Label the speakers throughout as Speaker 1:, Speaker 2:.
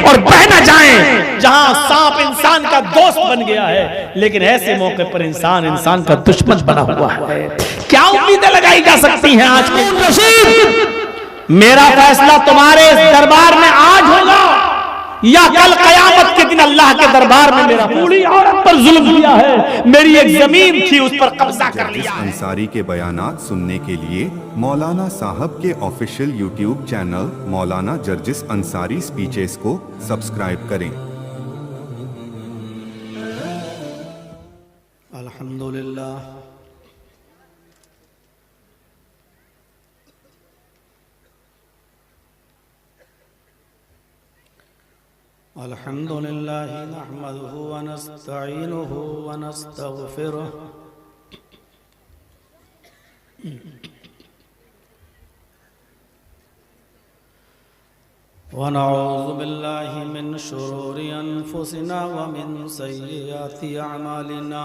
Speaker 1: और बह न जाएं, जहां सांप इंसान का दोस्त बन गया है लेकिन ऐसे मौके पर इंसान इंसान का दुश्मन बना हुआ है। क्या उम्मीदें लगाई जा सकती हैं आज के रशीद? मेरा फैसला तुम्हारे इस दरबार में आज होगा या कल कयामत के दिन अल्लाह के दरबार में। मेरा पूरी औरत पर जुल्म किया है, मेरी एक जमीन थी उस पर कब्जा कर लिया है।
Speaker 2: अंसारी के बयानात सुनने के लिए मौलाना साहब के ऑफिशियल यूट्यूब चैनल मौलाना जर्जिस अंसारी स्पीचेस को सब्सक्राइब करें।
Speaker 1: अल्हम्दुलिल्लाह अल्हम्दुलिल्लाह नहमदुहु व नस्तईनुहु व नस्तगफिरुहु व नऊज़ु बिल्लाहि मिन शुरूरि अनफुसिना व मिन सय्यिआति अअमालिना।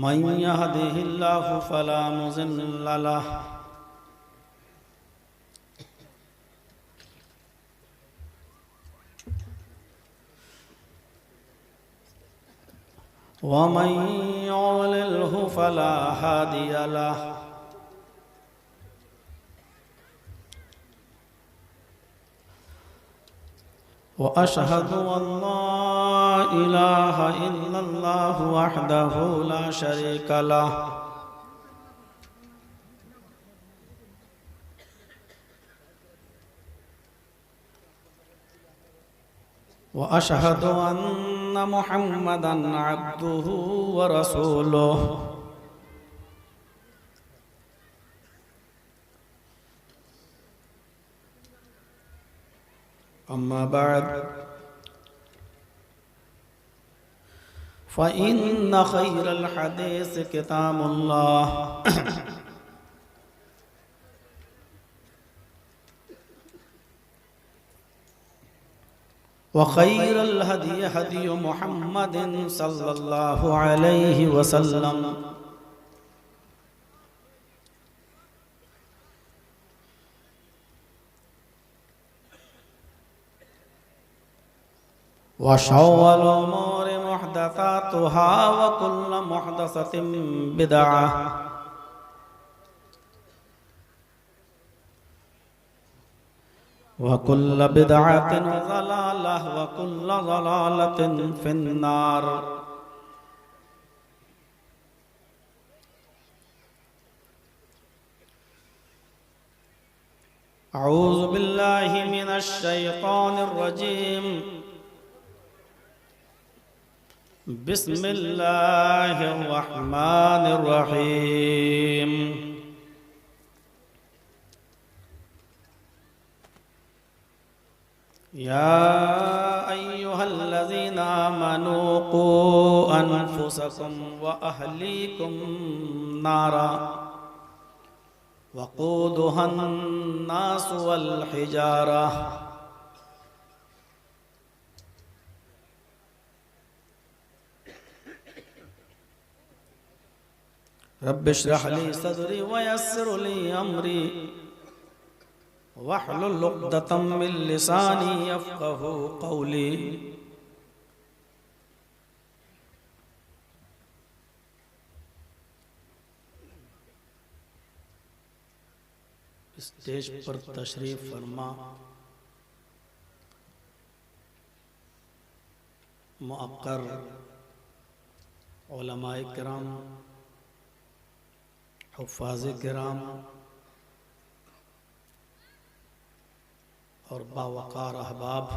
Speaker 1: मन यहदिहिल्लाहु फला मुज़िल्ल लहु व मन युज़लिल्हु फला हादिय लहु। व अशहदु अल्ला इलाहा इल्लल्लाहु वहदहु ला शरीका लहु व अशहदु अन्न मुहम्मदन अब्दुहु व रसूलुहु। अम्मा बाद फ़इन्न खैरल हदीस किताबुल्लाह व खैरल हदी हदी मुहम्मदिन सल्लल्लाहु अलैहि वसल्लम व शर्रुल उमूरि मुहदसातुहा व कुल्लु मुहदसतिन बिदअह व कुल्लु बिदअतिन ज़लालह व कुल्लु ज़लालतिन फिन्नार। अऊज़ु बिल्लाहि मिनश शैतानिर रजीम। बिस्मिल्लाहिर रहमानिर रहीम। या अय्युहल्लज़ीना आमनू क़ू अनफुसकुम व अहलीकुम नारा वक़ूदुहन नासु वल हिजारा। रब्बिश्रह ली सदरी व यस्सिर ली अमरी वहलुल उक़दतम मिन लिसानी यफ़क़हू क़ौली। स्टेज पर तशरीफ फरमा मुअक्कर उलमाए किराम, हुफ़्फ़ाज़े किराम और बावक़ार अहबाब,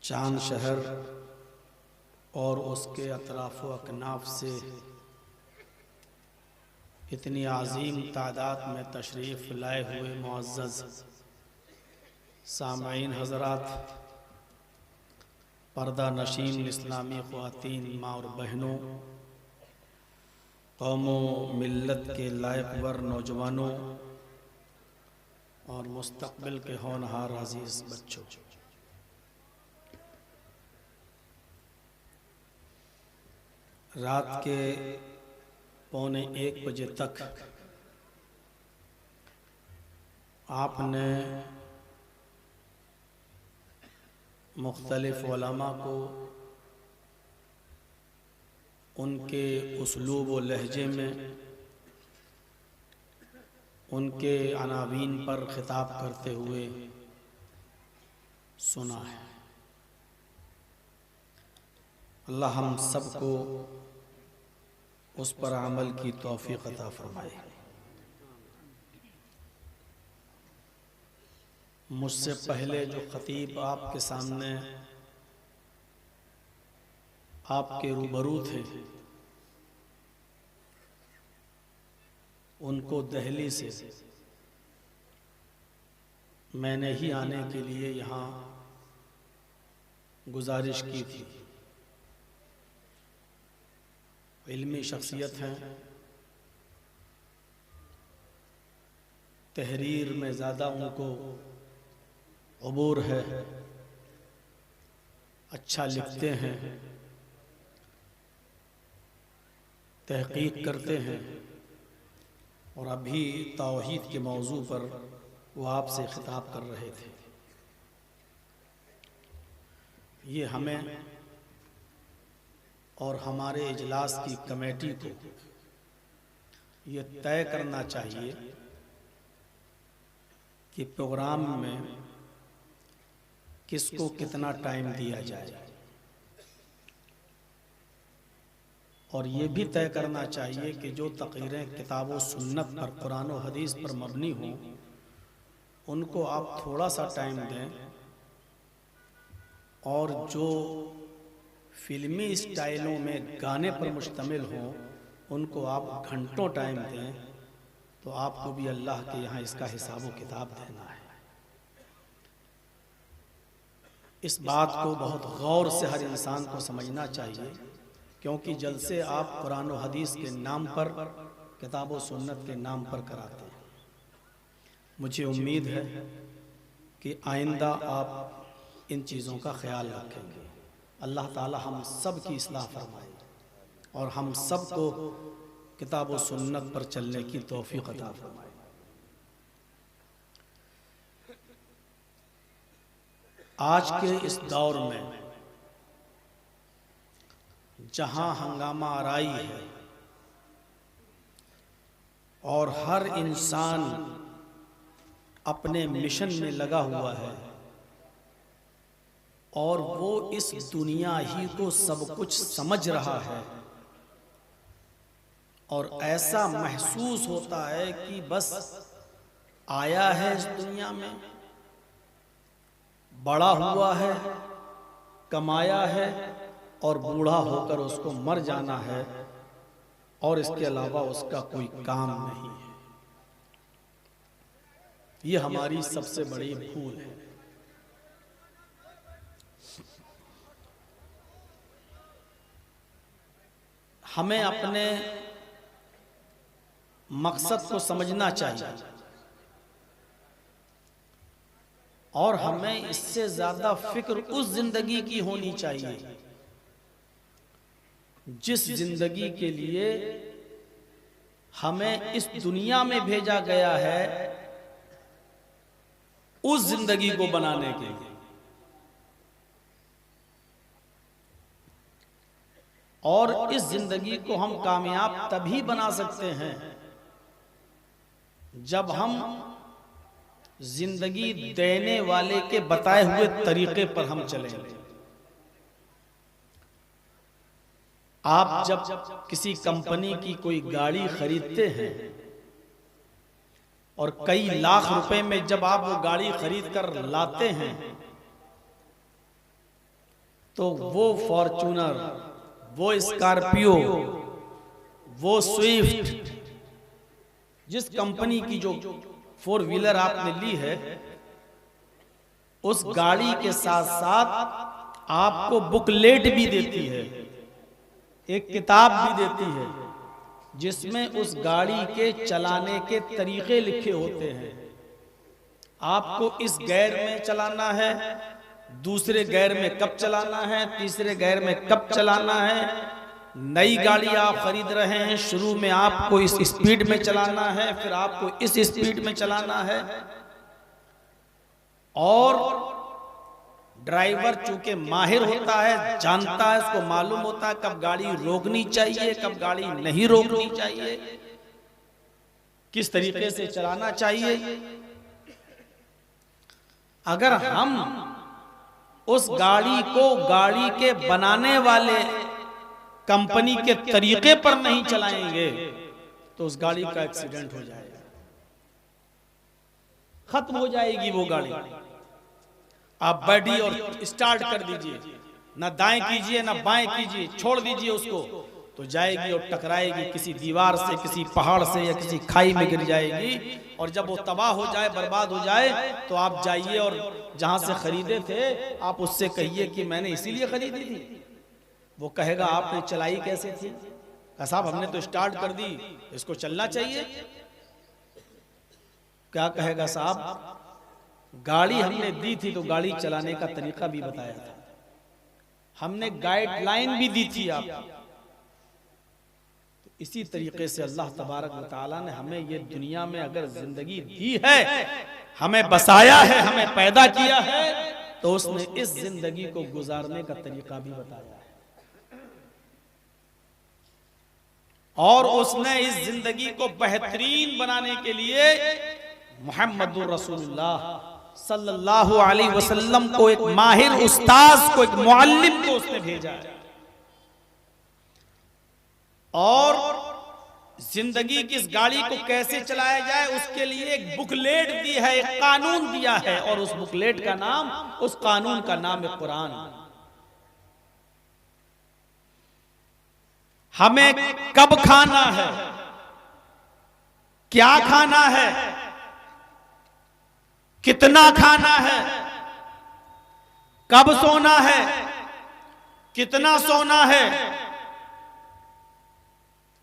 Speaker 1: चांद शहर और उसके अतराफ़ व अकनाफ से इतनी आज़ीम तादाद में तशरीफ़ लाए हुए मुअज़्ज़ज़ सामईन हज़रात, पर्दा नशीन इस्लामी ख़वातीन माँ और बहनों, कौमों मिल्लत के लायकवर नौजवानों और मुस्तक़बिल के होनहार अज़ीज़ बच्चों, रात के 12:45 बजे तक आपने मुख्तलिफ उलमा को उनके उसलूब व लहजे में उनके अनावीन पर खिताब करते हुए सुना है। अल्लाह हम सबको उस पर अमल की तौफीक अता फरमाए। मुझसे पहले जो खतीब आपके सामने आपके रूबरू थे, उनको दिल्ली से मैंने ही आने के लिए यहाँ गुजारिश की थी। इल्मी शख्सियत हैं, तहरीर में ज़्यादा उनको अबूर है, अच्छा लिखते हैं, तहकीक करते हैं, और अभी तौहीद के मौजू पर वो आपसे खिताब कर रहे थे। ये हमें और हमारे इजलास की कमेटी को ये तय करना चाहिए कि प्रोग्राम में किसको कितना टाइम दिया जाए, और ये भी तय करना चाहिए कि जो तक़रीरें किताब व सुन्नत पर, कुरान व हदीस पर मबनी हों, उनको आप थोड़ा सा टाइम दें, और जो फिल्मी स्टाइलों में गाने पर मुश्तमिल हों उनको आप घंटों टाइम दें, तो आपको भी अल्लाह के यहाँ इसका हिसाब व किताब देना है। इस बात को बहुत गौर से हर इंसान को समझना चाहिए, क्योंकि जलसे आप कुरान व हदीस के नाम पर, किताब व सुन्नत के नाम पर कराते हैं। मुझे उम्मीद है कि आइंदा आप इन चीज़ों का ख्याल रखेंगे। अल्लाह ताला हम सब की इस्लाह फरमाए और हम सब को किताब व सुन्नत पर चलने की तौफीक अता फरमाए। आज के इस दौर में जहां हंगामा आराई है और हर इंसान अपने मिशन में लगा हुआ है और वो इस दुनिया ही को सब कुछ समझ रहा है, और ऐसा महसूस होता है कि बस आया है इस दुनिया में, बड़ा हुआ है, कमाया है और बूढ़ा होकर उसको मर जाना है, और इसके अलावा उसका कोई काम नहीं है। ये हमारी सबसे बड़ी भूल है। हमें अपने मकसद को समझना चाहिए, और हमें इससे ज्यादा फिक्र उस जिंदगी की होनी चाहिए जिस जिंदगी के लिए हमें इस दुनिया में भेजा गया है, उस जिंदगी को बनाने के लिए। और इस जिंदगी को हम कामयाब तभी बना सकते हैं जब हम जिंदगी देने वाले के बताए हुए तरीके पर हम चलें। आप जब किसी कंपनी की कोई गाड़ी खरीदते हैं और कई लाख रुपए में जब आप वो गाड़ी खरीद कर लाते हैं, तो वो फॉर्च्यूनर, वो स्कॉर्पियो, वो स्विफ्ट, जिस कंपनी की जो 4 व्हीलर आपने ली है, उस गाड़ी के साथ साथ आपको बुकलेट भी देती है, एक किताब भी देती है जिसमें उस गाड़ी के चलाने के तरीके लिखे होते हैं। आपको इस गियर में चलाना है, दूसरे गियर में कब चलाना है, तीसरे गियर में कब चलाना है, नई गाड़ी आप खरीद रहे हैं, शुरू में आपको इस स्पीड में चलाना है, फिर आपको इस स्पीड में चलाना है, और ड्राइवर चूंकि माहिर होता है, जानता है, उसको मालूम होता है कब गाड़ी रोकनी चाहिए, कब गाड़ी नहीं रोकनी चाहिए, किस तरीके से चलाना चाहिए। अगर हम उस गाड़ी को गाड़ी के बनाने वाले कंपनी के तरीके पर नहीं चलाएंगे तो उस गाड़ी का एक्सीडेंट हो जाएगा, खत्म हो जाएगी वो गाड़ी। आप बैठिए और स्टार्ट कर दीजिए, ना दाएं कीजिए ना बाएं कीजिए, छोड़ दीजिए उसको, तो जाएगी और टकराएगी किसी दीवार से, किसी पहाड़ से या किसी खाई में गिर जाएगी। और जब वो तबाह हो जाए, बर्बाद हो जाए, तो आप जाइए और जहां से खरीदे थे आप उससे कहिए कि मैंने इसीलिए खरीदी थी। वो कहेगा आपने चलाई कैसे थी? साहब हमने तो स्टार्ट कर दी, इसको चलना चाहिए। क्या कहेगा? साहब गाड़ी हमने दी थी तो गाड़ी चलाने का तरीका भी बताया था, हमने गाइडलाइन भी दी थी आप। तो इसी तरीके से अल्लाह तबारक व तआला ने हमें ये दुनिया में अगर जिंदगी दी है, हमें बसाया है, हमें पैदा किया है, तो उसने इस जिंदगी को गुजारने का तरीका भी बताया है। और उसने इस जिंदगी को बेहतरीन बनाने के लिए मुहम्मदुर रसूलुल्लाह सल्लल्लाहु अलैहि वसल्लम को, एक माहिर उस्ताद को, एक मुअल्लिम को उसने भेजा है। और जिंदगी की इस गाड़ी को कैसे चलाया जाए उसके लिए एक बुकलेट दी है, एक कानून दिया है, और उस बुकलेट का नाम, उस कानून का नाम है कुरान। हमें कब खाना है, क्या खाना है, कितना खाना है, कब सोना है, कितना सोना है,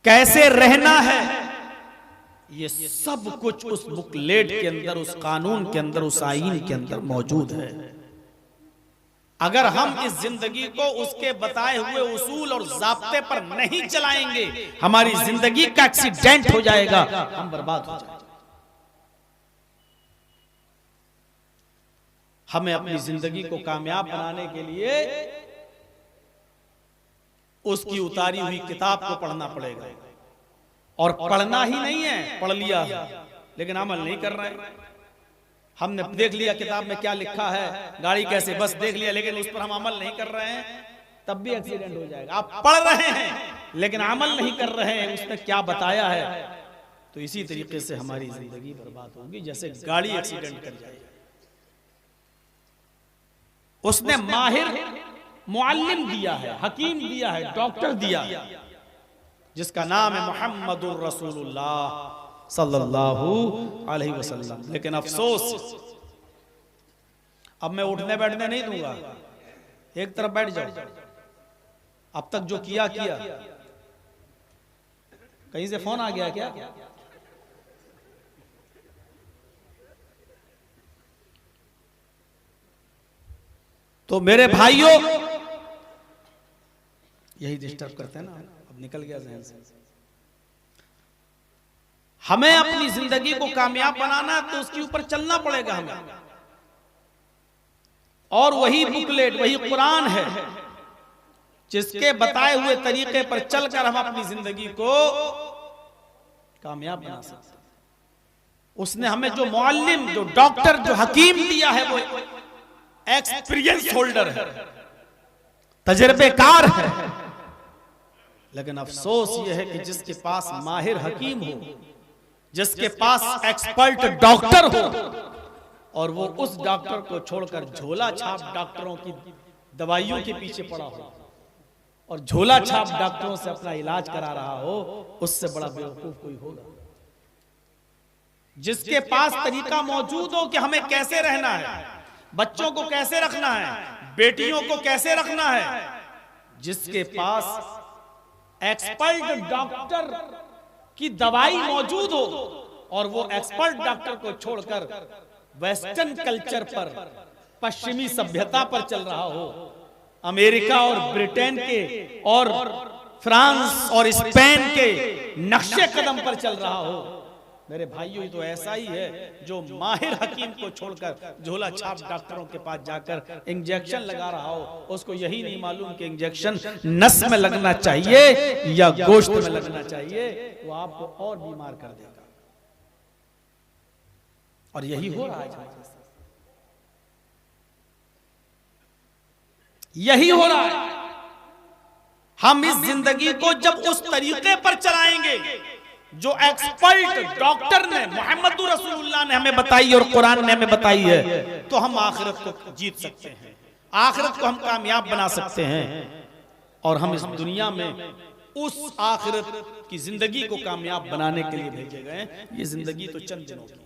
Speaker 1: कैसे रहना है, ये सब कुछ उस बुकलेट के अंदर, उस कानून के अंदर, उस आईन के अंदर मौजूद है। अगर हम इस जिंदगी को उसके बताए हुए उसूल और ज़ाब्ते पर नहीं चलाएंगे, हमारी जिंदगी का एक्सीडेंट हो जाएगा, हम बर्बाद हो जाएंगे। हमें अपनी जिंदगी को कामयाब बनाने के लिए उसकी उतारी हुई किताब को पढ़ना पड़ेगा। और पढ़ना ही नहीं है, पढ़ लिया लेकिन अमल नहीं कर रहे हैं। हमने देख लिया किताब में क्या लिखा है, गाड़ी कैसे, बस देख लिया, लेकिन उस पर हम अमल नहीं कर रहे हैं, तब भी एक्सीडेंट हो जाएगा। आप पढ़ रहे हैं लेकिन अमल नहीं कर रहे हैं उसने क्या बताया है, तो इसी तरीके से हमारी जिंदगी बर्बाद होगी, जैसे गाड़ी एक्सीडेंट कर जाएगी। उसने माहिर मुअल्लिम दिया है, हकीम दिया है, डॉक्टर दिया है, जिसका नाम है मुहम्मदुर रसूलुल्लाह सल्लल्लाहु अलैहि वसल्लम। लेकिन अफसोस, अब मैं उठने बैठने नहीं दूंगा, एक तरफ बैठ जाओ। अब तक जो किया किया। कहीं से फोन आ गया क्या? तो मेरे भाइयों, यही डिस्टर्ब करते हैं ना, अब निकल गया ज़हन से। हमें अपनी जिंदगी को कामयाब बनाना तो उसके ऊपर चलना पड़ेगा हमें, और वही बुकलेट, वही कुरान है जिसके बताए हुए तरीके पर चलकर हम अपनी जिंदगी को कामयाब बना सकते हैं। उसने हमें जो मुअल्लिम, जो डॉक्टर, जो हकीम दिया है, वो एक्सपीरियंस होल्डर है, तजर्बेकार है। लेकिन अफसोस यह है कि जिसके पास माहिर हकीम हो, जिसके पास एक्सपर्ट डॉक्टर हो, और वो उस डॉक्टर को छोड़कर झोला छाप डॉक्टरों की दवाइयों के पीछे पड़ा हो और झोला छाप डॉक्टरों से अपना इलाज करा रहा हो, उससे बड़ा बेवकूफ कोई होगा। जिसके पास तरीका मौजूद हो कि हमें कैसे रहना है, बच्चों को कैसे रखना है, बेटियों को कैसे रखना है, जिसके पास एक्सपर्ट डॉक्टर की दवाई मौजूद हो, और वो एक्सपर्ट डॉक्टर को छोड़कर वेस्टर्न कल्चर पर, पश्चिमी सभ्यता पर चल रहा हो, अमेरिका और ब्रिटेन के और फ्रांस और स्पेन के नक्शे कदम पर चल रहा हो। मेरे भाइयों, ये तो ऐसा ही है जो माहिर हकीम को छोड़कर झोला छाप डॉक्टरों के पास जाकर इंजेक्शन लगा रहा हो, उसको यही नहीं मालूम कि इंजेक्शन नस में लगना चाहिए या गोश्त में लगना चाहिए, वो आपको और बीमार कर देगा। और यही हो रहा है हमारे साथ, यही हो रहा है। हम इस जिंदगी को जब उस तरीके पर चलाएंगे जो एक्सपर्ट डॉक्टर ने, मोहम्मद रसूलुल्लाह ने हमें बताई और कुरान ने हमें बताई है, तो हम आखिरत को जीत सकते हैं, आखिरत को हम कामयाब बना सकते हैं। और हम इस दुनिया में उस आखिरत की जिंदगी को कामयाब बनाने के लिए भेजे गए। ये जिंदगी तो चंद दिनों की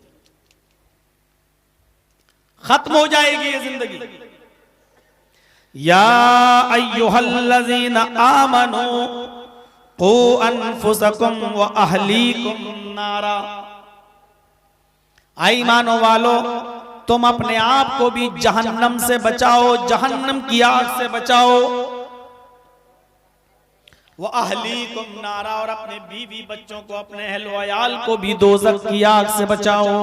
Speaker 1: खत्म हो जाएगी ये जिंदगी। या अय्युहल्लज़ीना आमनू क़ू अनफुसकुम व अहलीकुम नारा। ईमानो वालो, तुम अपने आप को भी जहन्नम से बचाओ, जहन्नम की आग से बचाओ। व अहलीकुम नारा, और अपने बीवी बच्चों को, अपने अहल व अयाल को भी दोज़ख की आग से बचाओ।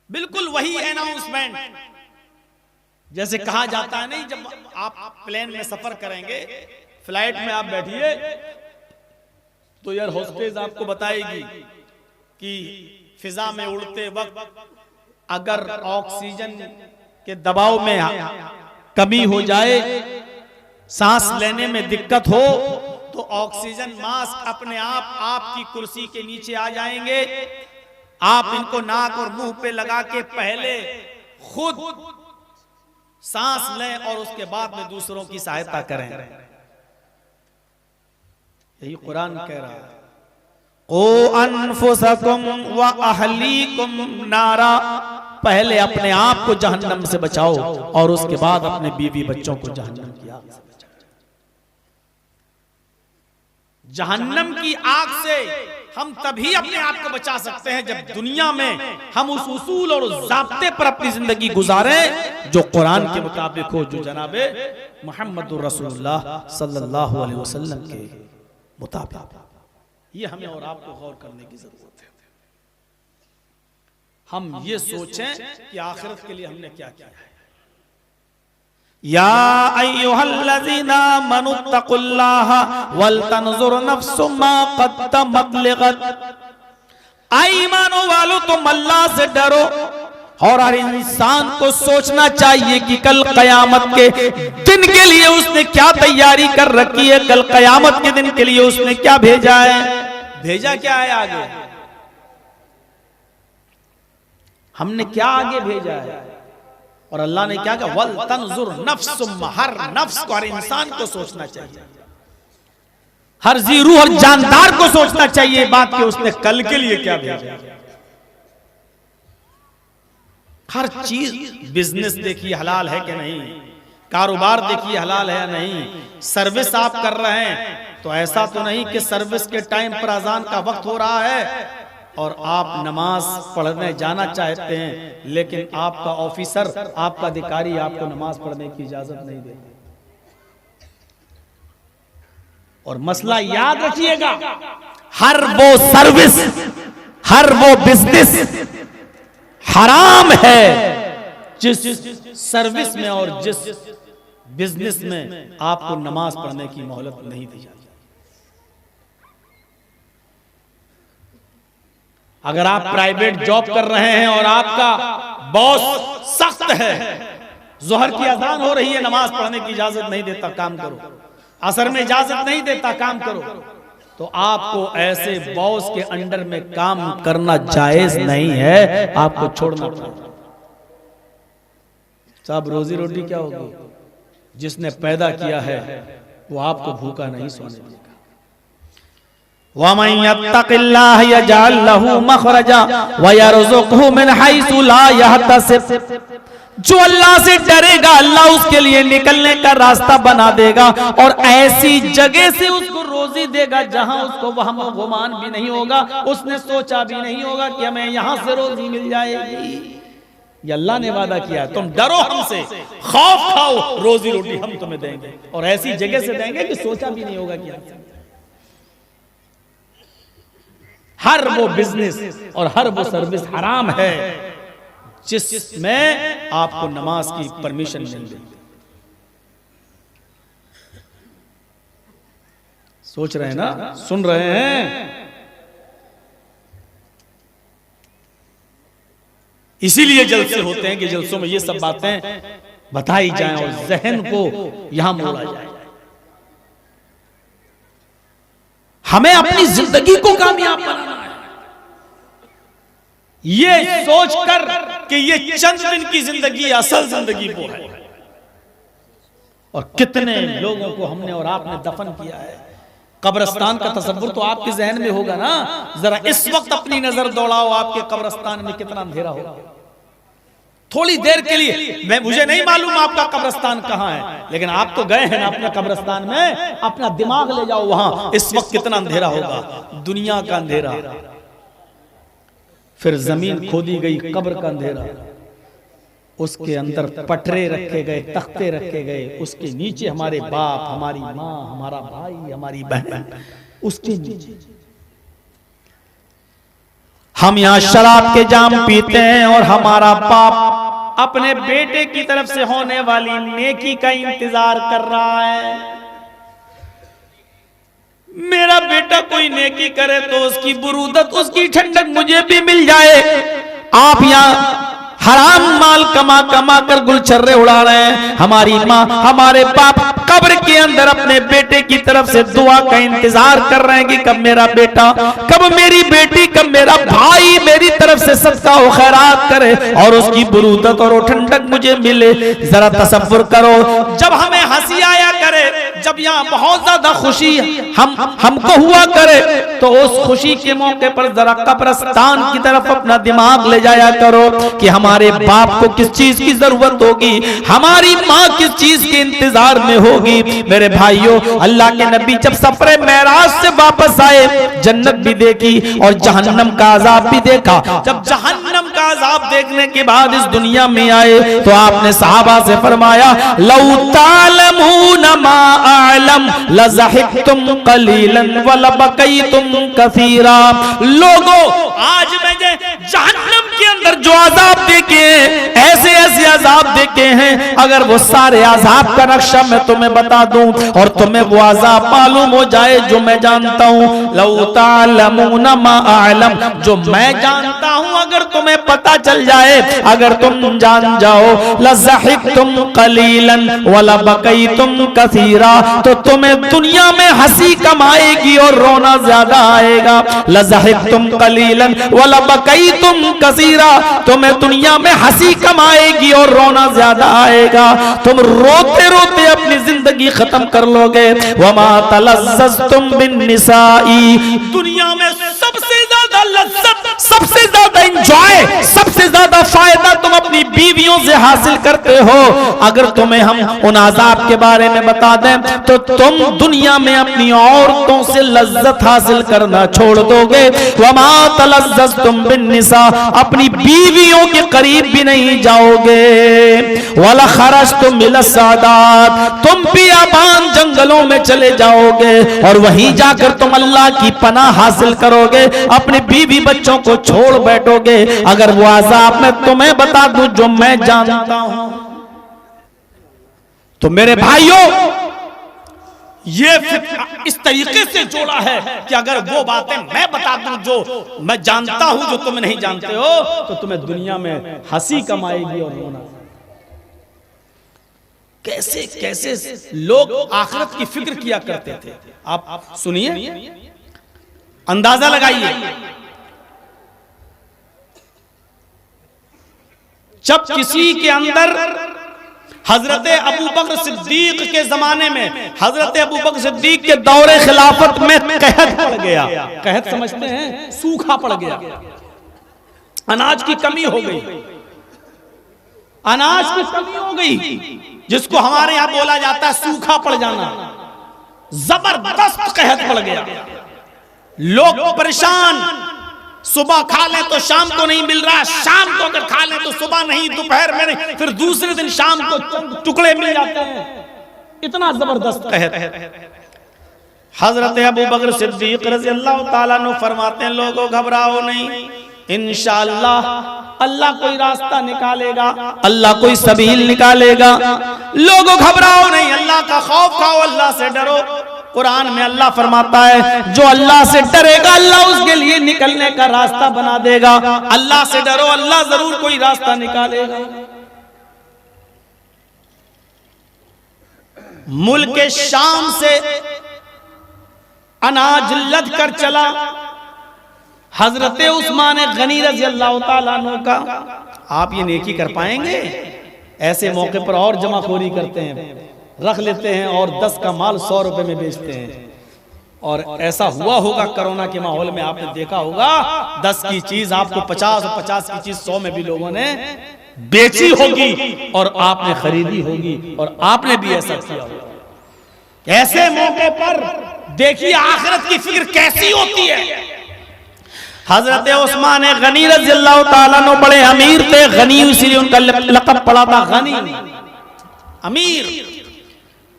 Speaker 1: बिल्कुल वही अनाउंसमेंट जैसे कहा जाता है, नहीं, जब आप प्लेन में सफर करेंगे, फ्लाइट में आप बैठिए तो एयर होस्टेस आपको बताएगी कि फिजा में उड़ते वक्त अगर ऑक्सीजन के दबाव में कमी हो जाए, सांस लेने में दिक्कत हो, तो ऑक्सीजन मास्क अपने आप आपकी कुर्सी के नीचे आ जाएंगे। आप इनको नाक और मुंह पे लगा के पहले खुद सांस लें और उसके बाद में दूसरों की सहायता करें। यही कुरान कह रहा है, ओ अनफुसकुम व अहलीकुम नारा। पहले अपने आप को जहन्नम से बचाओ और उसके बाद अपने बीवी बच्चों को जहन्नम की आग से बचाओ। जहन्नम की आग से हम तभी अपने आप को बचा सकते हैं जब दुनिया में हम उस उसूल और उस ज़ाब्ते पर अपनी जिंदगी गुजारें जो कुरान के मुताबिक हो, जो जनाबे मुहम्मदुर रसूलुल्लाह सल्लल्लाहु अलैहि वसल्लम के मुताबिक। ये हमें और आपको गौर करने की जरूरत है। हम ये सोचें कि आखिरत के लिए हमने क्या किया है। या अय्युहल्लज़ीना आमनुत्तकुल्लाह वल तंजुर नफ्सुम मा क़द्दमत लिग़द। ईमानो वालों, तुम अल्लाह से डरो और हर इंसान को सोचना चाहिए कि कल कयामत के दिन के लिए उसने क्या तैयारी कर रखी है, कल कयामत के दिन के लिए उसने क्या भेजा है। भेजा क्या है आगे, हमने क्या आगे भेजा है। और अल्लाह ने क्या कहा, वल तंजुर नफ्सुम, हर नफ्स को, हर इंसान को सोचना चाहिए, हर जी रूह, हर जानदार को सोचना चाहिए बात कि उसने कल के लिए क्या भेजा। हर चीज, बिजनेस देखिए हलाल है कि नहीं, कारोबार देखिए हलाल है या नहीं, सर्विस आप कर रहे हैं तो ऐसा तो नहीं कि सर्विस के टाइम पर अजान का वक्त हो रहा है और आप नमाज पढ़ने जाना चाहते हैं, लेकिन आपका ऑफिसर, आपका अधिकारी आपको नमाज पढ़ने की इजाजत नहीं देता। और मसला याद रखिएगा, हर वो सर्विस, हर वो बिजनेस हराम है जिस सर्विस में और जिस बिजनेस में आपको नमाज पढ़ने की मोहलत नहीं दी जाती। अगर आप प्राइवेट जॉब कर रहे हैं और आपका बॉस सख्त है, जोहर की अजान हो रही है, नमाज पढ़ने की इजाजत नहीं देता, काम करो, असर में इजाजत नहीं देता, काम करो, तो आपको ऐसे बॉस के अंडर में काम करना जायज नहीं है, आपको छोड़ना पड़ेगा। साहब, रोजी रोटी क्या होगी, जिसने पैदा किया है वो आपको भूखा नहीं सोने देगा। वमन यत्तक़िल्लाह यजअल लहू मखरजा व यरज़ुक़हु मिन हैसु ला यहतसिब। जो अल्लाह से डरेगा, अल्लाह उसके लिए निकलने का रास्ता बना देगा और ऐसी जगह से उसको रोजी देगा जहां उसको वहम व गुमान भी नहीं होगा, उसने सोचा भी नहीं होगा कि हमें यहां से रोजी मिल जाएगी। ये अल्लाह ने वादा किया है, तुम डरो हमसे, खौफ खाओ, रोजी रोटी हम तुम्हें देंगे, और ऐसी जगह से देंगे कि सोचा भी नहीं होगा क्या। हर वो बिजनेस और हर वो सर्विस हराम है जिसमें आपको नमाज की परमिशन मिल गई। सोच रहे हैं ना, सुन रहे हैं। इसीलिए जलसे होते हैं कि जलसों में ये सब बातें बताई जाएं और जहन को यहां मोड़ा जाए। हमें अपनी जिंदगी को कामयाब बनाना है, ये सोचकर कि ये चंद दिन की जिंदगी असल जिंदगी वो है। और कितने लोगों को हमने और आपने दफन किया है। कब्रिस्तान का तसव्वुर तो आपके जहन में होगा ना। जरा इस वक्त अपनी नजर दौड़ाओ, आपके कब्रिस्तान में कितना अंधेरा होगा। थोड़ी देर के लिए, मुझे नहीं मालूम आपका कब्रिस्तान कहां है, लेकिन आप तो गए हैं ना अपने कब्रिस्तान में, अपना दिमाग ले जाओ वहां, इस वक्त कितना अंधेरा होगा, दुनिया का अंधेरा। फिर जमीन खोदी गई, कब्र का अंधेरा, उसके अंदर पटरे रखे गए, तख्ते रखे गए, उसके नीचे हमारे बाप, हमारी माँ, हमारा भाई, हमारी बहन, उसके नीचे हम यहाँ शराब के जाम पीते हैं और हमारा बाप अपने बेटे की तरफ से होने वाली नेकी का इंतजार कर रहा है। मेरा बेटा कोई नेकी करे तो उसकी बुरूदत, उसकी ठंडक मुझे भी मिल जाए। आप यहाँ हराम माल कमा कमा कर गुलछर्रे उड़ा रहे हैं। हमारी माँ, हमारे बाप कब्र के अंदर अपने बेटे की तरफ से दुआ का इंतजार कर रहे हैं कि कब मेरा बेटा, कब मेरी बेटी, कब मेरा भाई मेरी तरफ से सदका व खैरात करे और उसकी बुरूदत और ठंडक मुझे मिले। जरा तसव्वुर करो, जब हमें हंसी आया करे, जब यहाँ बहुत ज्यादा खुशी हमको हुआ करे, तो उस खुशी के मौके पर जरा कब्रिस्तान की तरफ अपना दिमाग ले जाया करो कि हमारे बाप को किस चीज की जरूरत होगी, हमारी माँ किस चीज के इंतजार में होगी। मेरे भाइयों, अल्लाह के नबी जब सफरे मेराज से वापस आए, जन्नत भी देखी और जहन्नम का अजाब भी देखा। जब जहन्नम का अजाब देखने के बाद इस दुनिया में आए तो आपने सहाबा से फरमाया, लौ तालमून मा आलम लज़हिकतुम कलीलन व लबकैतुम कसीरा। लोगों, आज मैंने जहन्नम के अंदर जो अजाब देखे हैं, ऐसे ऐसे अजाब देखे हैं, अगर वो सारे अजाब का नक्शा मैं तुम्हें बता दूं और तुम्हें वो अजाब मालूम हो जाए जो मैं जानता हूं, लौ तालमून मा आलम, जो मैं जानता हूं अगर तुम्हें पता चल जाए, अगर तुम जान जाओ, लज़हिकतुम कलीलन व लबकैतुम कसीरा, तो तुम्हें दुनिया में हंसी कम आएगी और रोना ज्यादा आएगा। लज़हिकतुम कलीलन व लबकैतुम कसीरा, तुम्हें दुनिया में हंसी कम आएगी और रोना ज्यादा आएगा। तुम रोते रोते अपनी जिंदगी खत्म कर लोगे। वमा तलज़्ज़ज़तुम बिन्निसाई, दुनिया में सबसे ज्यादा लज्जत, सबसे ज्यादा एंजॉय, सबसे ज्यादा फायदा तुम अपनी बीवियों से हासिल करते हो। अगर तुम्हें हम उन अजाब के बारे में बता दें तो तुम दुनिया में अपनी औरतों से लज्जत हासिल करना छोड़ दोगे। वमा तलज़्ज़ज़तुम बिन्निसा, अपनी बीवियों के करीब भी नहीं जाओगे। वला खरजतुम इला सादात, तुम बियाबान जंगलों में चले जाओगे और वहीं जाकर तुम अल्लाह की पनाह हासिल करोगे, अपने बीवी बच्चों को छोड़ बैठोगे। अगर वो अज़ाब मैं तुम्हें बता दूं जो मैं जानता हूं, तो मेरे भाइयों, ये इस तरीके से जोड़ा है कि अगर वो बातें मैं बता दूं जो मैं जानता हूं, जो तुम नहीं जानते हो, तो तुम्हें दुनिया में हंसी कम आएगी और रोना। कैसे कैसे लोग आखिरत की फिक्र किया करते थे, आप सुनिए, अंदाजा लगाइए। जब किसी के अंदर हजरत अबू बकर सिद्दीक के जमाने में, हजरत अबू बकर सिद्दीक के दौरे खिलाफत में कहत पड़ गया, कहत समझते हैं, सूखा पड़ गया, अनाज की कमी हो गई, अनाज की कमी हो गई, जिसको हमारे यहां बोला जाता है सूखा पड़ जाना। जबरदस्त कहत पड़ गया, लोग परेशान, सुबह खा लें तो शाम को नहीं मिल रहा, शाम को अगर खा लें तो सुबह नहीं, दोपहर में नहीं, फिर दूसरे दिन शाम को चंद टुकड़े मिल जाते हैं। इतना जबरदस्त कहर। हजरत अबू बकर सिद्दीक रज़ी अल्लाह ताला अन्हु फरमाते हैं, लोगों घबराओ नहीं, इंशाअल्लाह अल्लाह कोई रास्ता निकालेगा, अल्लाह कोई सबील निकालेगा। लोगों घबराओ नहीं, अल्लाह का खौफ खाओ, अल्लाह से डरो। कुरान में अल्लाह फरमाता है, जो अल्लाह से डरेगा अल्लाह उसके लिए निकलने का रास्ता बना देगा। अल्लाह से डरो, अल्लाह जरूर कोई रास्ता निकालेगा। मुल्क शाम से अनाज लद कर चला हजरत उस्मान गनी रज़ी अल्लाह ताला अन्हु का। आप ये नेकी कर पाएंगे? ऐसे मौके पर और जमाखोरी करते हैं, रख लेते हैं और 10 का माल 100 रुपए में बेचते हैं। और ऐसा हुआ होगा कोरोना के माहौल में, आपने देखा होगा 10 की चीज आपको 50 और 50 की चीज 100 में भी लोगों ने बेची होगी और आपने खरीदी होगी और आपने भी ऐसा किया होगा। ऐसे मौके पर देखिए आखिरत की फिक्र कैसी होती है। हजरत उस्मान गनी रज़ी अल्लाह ताला अन्हु बड़े अमीर थे, गनी इसीलिए उनका लक़ब पड़ा था गनी, अमीर।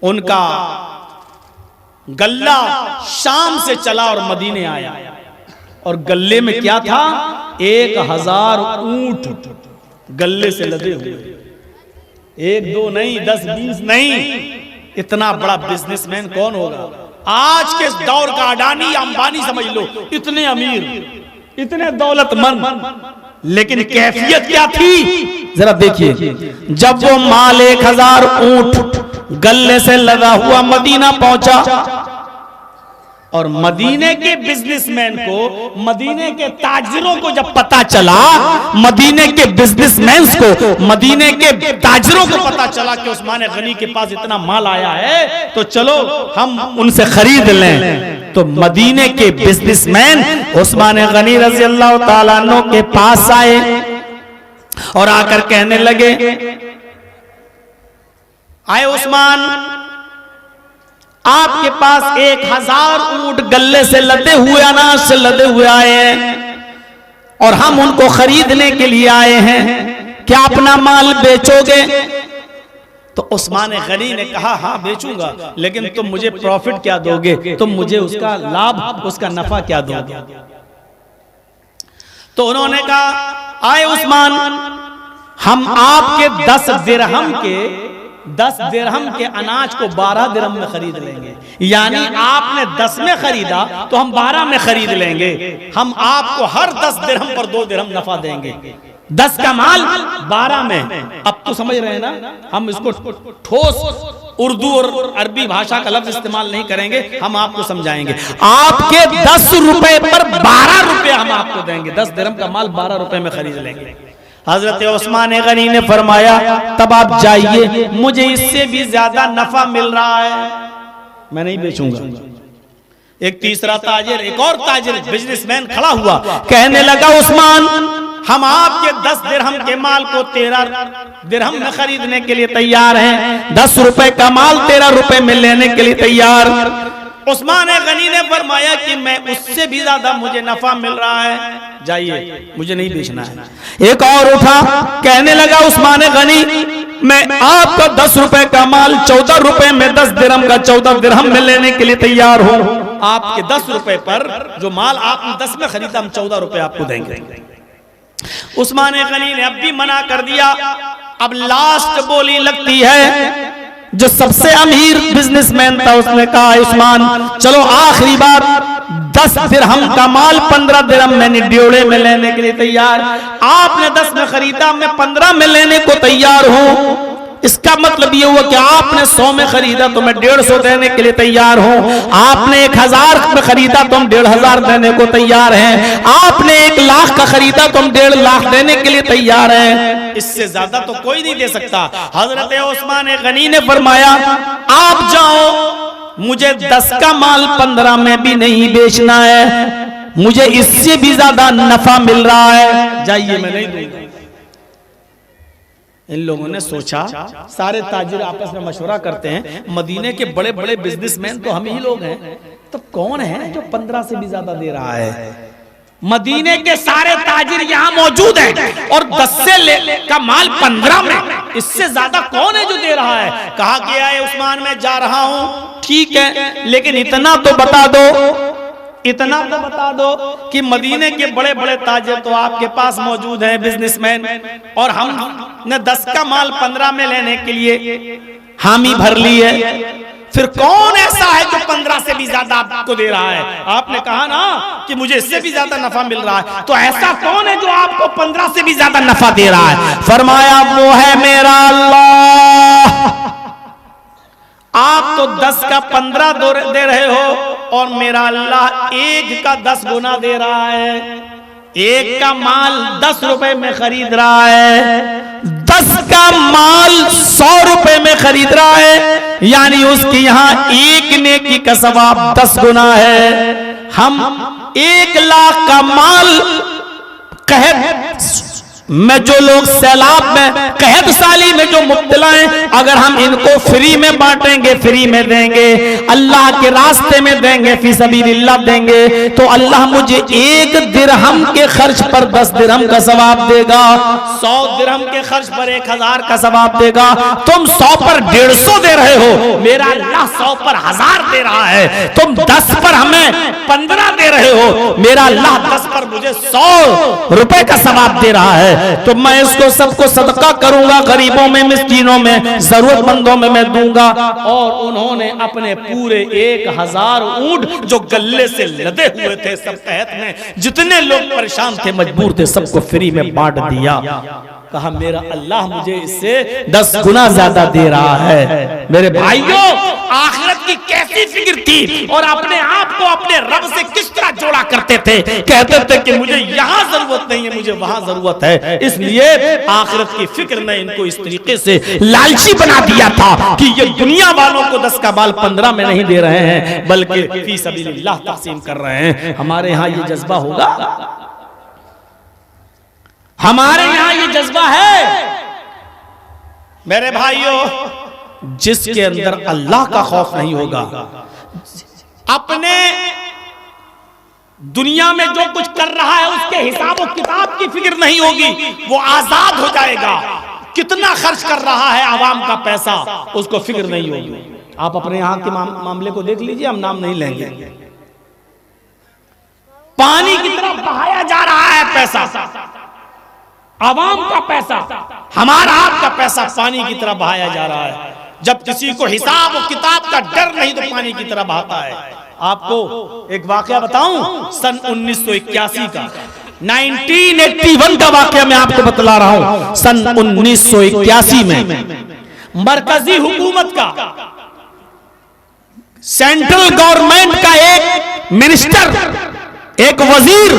Speaker 1: उनका गल्ला शाम से चला और मदीने आया और गल्ले में क्या था? 1000 ऊंट गल्ले से लदे हुए, 1 2 नहीं, 10 20 नहीं। इतना बड़ा बिजनेसमैन कौन होगा? आज के दौर का अडानी अंबानी समझ लो, इतने अमीर, इतने दौलतमंद, लेकिन कैफियत क्या थी जरा देखिए। जब वो माल 1000 ऊंट गल्ले से लदा हुआ मदीना पहुंचा और मदीने के बिजनेसमैन को, मदीने के ताजिरों को जब पता चला, मदीने के बिजनेसमैन को, मदीने के ताजिरों को पता चला कि उस्मान गनी के पास इतना माल आया है, तो चलो हम उनसे खरीद लें। तो मदीने के बिजनेसमैन उस्मान गनी रज़ी अल्लाह ताला अन्हु के पास आए और आकर कहने लगे, आए उस्मान, आपके पास 1000 ऊंट गल्ले से लदे हुए, अनाज से लदे हुए आए हैं और हम उनको खरीदने के लिए आए हैं, क्या अपना माल बेचोगे? तो उस्मान गनी ने कहा, हाँ बेचूंगा, लेकिन तुम मुझे प्रॉफिट क्या दोगे? तुम मुझे उसका लाभ, उसका नफा क्या दोगे? तो उन्होंने कहा, आए उस्मान, हम आपके 10 दिरहम के अनाज को 12 दिरहम में खरीद लेंगे। यानी आपने 10 में खरीदा तो हम 12 में खरीद लेंगे। हम आपको हर 10 दिरहम पर 2 दिरहम नफा देंगे। 10 का माल 12 में। अब तो समझ रहे हैं ना, हम इसको ठोस उर्दू और अरबी भाषा का लफ्ज इस्तेमाल नहीं करेंगे, हम आपको समझाएंगे। आपके 10 रुपए पर 12 रुपए हम आपको देंगे। 10 दिरहम का माल 12 रुपए में खरीद लेंगे। हजरत उस्मान गनी ने फरमाया, तब आप जाइए, मुझे इससे भी ज्यादा नफा मिल रहा है, मैं नहीं बेचूंगा। एक तीसरा ताजिर, एक और ताजिर बिजनेसमैन खड़ा हुआ, कहने लगा, उस्मान, हम आपके 10 दिरहम के माल को 13 दिरहम में खरीदने के लिए तैयार हैं। 10 रुपए का माल 13 रुपए में लेने के लिए तैयार। उस्मान गनी ने फरमाया कि मैं उससे भी ज्यादा मुझे नफा मिल रहा है, जाइए, मुझे नहीं बेचना है। एक और उठा, कहने लगा, उस्मान गनी, मैं आपका 10 रुपए का माल 14 रुपए में 10 दिरहम का 14 दिरहम में लेने के लिए तैयार हूं। आपके 10 रुपए पर जो माल आपने 10 में खरीदा, हम 14 रुपए आपको देंगे। उस्मान गनी ने अब भी मना कर दिया। अब लास्ट बोली लगती है, जो सबसे अमीर बिजनेसमैन था, उसने कहा, उस्मान, चलो आखिरी बार, 10 दिरहम का माल 15 दिरहम मैंने ड्योड़े में लेने के लिए तैयार। आपने 10 में खरीदा, मैं 15 में लेने को तैयार हूं। इसका मतलब ये हुआ कि आपने 100 में खरीदा तो मैं 150 देने के लिए तैयार हूं। आपने 1000 में खरीदा तो हम 1500 देने को तैयार हैं। आपने 1 लाख का खरीदा तो हम 1.5 लाख देने के लिए तैयार हैं। इससे ज्यादा तो कोई नहीं दे सकता। हजरत उस्मान गनी ने फरमाया, आप जाओ, मुझे 10 का माल 15 में भी नहीं बेचना है, मुझे इससे भी ज्यादा नफा मिल रहा है, जाइए, मैं नहीं दूंगा। इन लोगों ने सोचा, सारे ताजिर आपस में मशवरा करते हैं, मदीने के बड़े बड़े बिजनेसमैन तो हम ही लोग हैं, तो कौन है जो 15 से भी ज्यादा दे रहा है? मदीने के सारे ताजिर यहाँ मौजूद हैं और 10 से का माल 15 में, इससे ज्यादा कौन है जो दे रहा है? कहा गया है उस्मान मैं जा रहा हूं, ठीक है, लेकिन इतना तो बता दो, इतना तो बता दो कि मदीने के बड़े बड़े ताजिर तो आपके पास मौजूद हैं, बिजनेसमैन, और हमने 10 का माल 15 में लेने के लिए हामी भर ली है। फिर कौन ऐसा है जो 15 से भी ज्यादा आपको दे रहा है? आपने कहा ना कि मुझे इससे भी ज्यादा नफा मिल रहा है, तो ऐसा कौन है जो आपको 15 से भी ज्यादा नफा दे रहा है? फरमाया वो है मेरा अल्लाह। आप तो 10 का 15 दे रहे हो और मेरा अल्लाह 1 का 10 गुना दे रहा है। 1 का माल 10 रुपए में खरीद रहा है, 10 का माल 100 रुपए में खरीद रहा है, यानी उसके यहाँ 1 नेकी का सवाब 10 गुना है। हम 1 लाख का माल कहत में जो लोग सैलाब में कहत साली में जो मुब्तला हैं, अगर हम इनको फ्री में बांटेंगे, फ्री में देंगे, अल्लाह के रास्ते में देंगे, फी सबीलिल्लाह देंगे, तो अल्लाह मुझे 1 दिरहम के खर्च पर 10 दिरहम का सवाब देगा, 100 दिरहम के खर्च पर 1000 का सवाब देगा। तुम 100 पर 150 दे रहे हो, मेरा अल्लाह 100 पर 1000 दे रहा है। तुम 10 पर हमें 15 दे रहे हो, मेरा अल्लाह 10 पर मुझे 100 रुपए का सवाब दे रहा है। तो मैं इसको सबको सदका करूंगा, गरीबों में, मिस्कीनों में, जरूरतमंदों में मैं दूंगा। और उन्होंने अपने पूरे 1000 ऊंट जो गल्ले से लदे हुए थे, सब कहत में जितने लोग परेशान थे, मजबूर थे, सबको फ्री में बांट दिया। कहा मेरा अल्लाह मुझे इससे 10 गुना ज्यादा दे रहा है। मेरे भाइयों, आखिरत की कैसी फिक्र थी और अपने आप को अपने रब से किस तरह जोड़ा करते थे। कहते थे कि मुझे यहाँ जरूरत नहीं है, मुझे वहां जरूरत है, इसलिए आखिरत की फिक्र ने इनको इस तरीके से लालची बना दिया था कि ये दुनिया वालों को 10 का माल 15 में नहीं दे रहे हैं, बल्कि फी सबीलिल्लाह तक़सीम कर रहे हैं। हमारे यहाँ ये जज्बा होगा? हमारे यहां ये जज्बा है? मेरे भाइयों, जिसके अंदर अल्लाह का खौफ नहीं होगा, अपने दुनिया में जो कुछ कर रहा है उसके हिसाब और किताब की फिक्र नहीं होगी, वो आजाद हो जाएगा। कितना खर्च कर रहा है आवाम का पैसा, उसको फिक्र नहीं होगी। आप अपने यहां के मामले को देख लीजिए, हम नाम नहीं लेंगे। पानी की तरफ बहाया जा रहा है पैसा, आवाम का पैसा, हमारा आपका पैसा पानी की तरह बहाया जा रहा है। जब किसी को हिसाब और किताब का डर नहीं तो पानी की तरह बहाता है। आपको एक वाकया बताऊं, सन 1981 का, 1981 का वाकया मैं आपको बतला रहा हूं। सन 1981 में मरकजी हुकूमत का, सेंट्रल गवर्नमेंट का एक मिनिस्टर, एक वजीर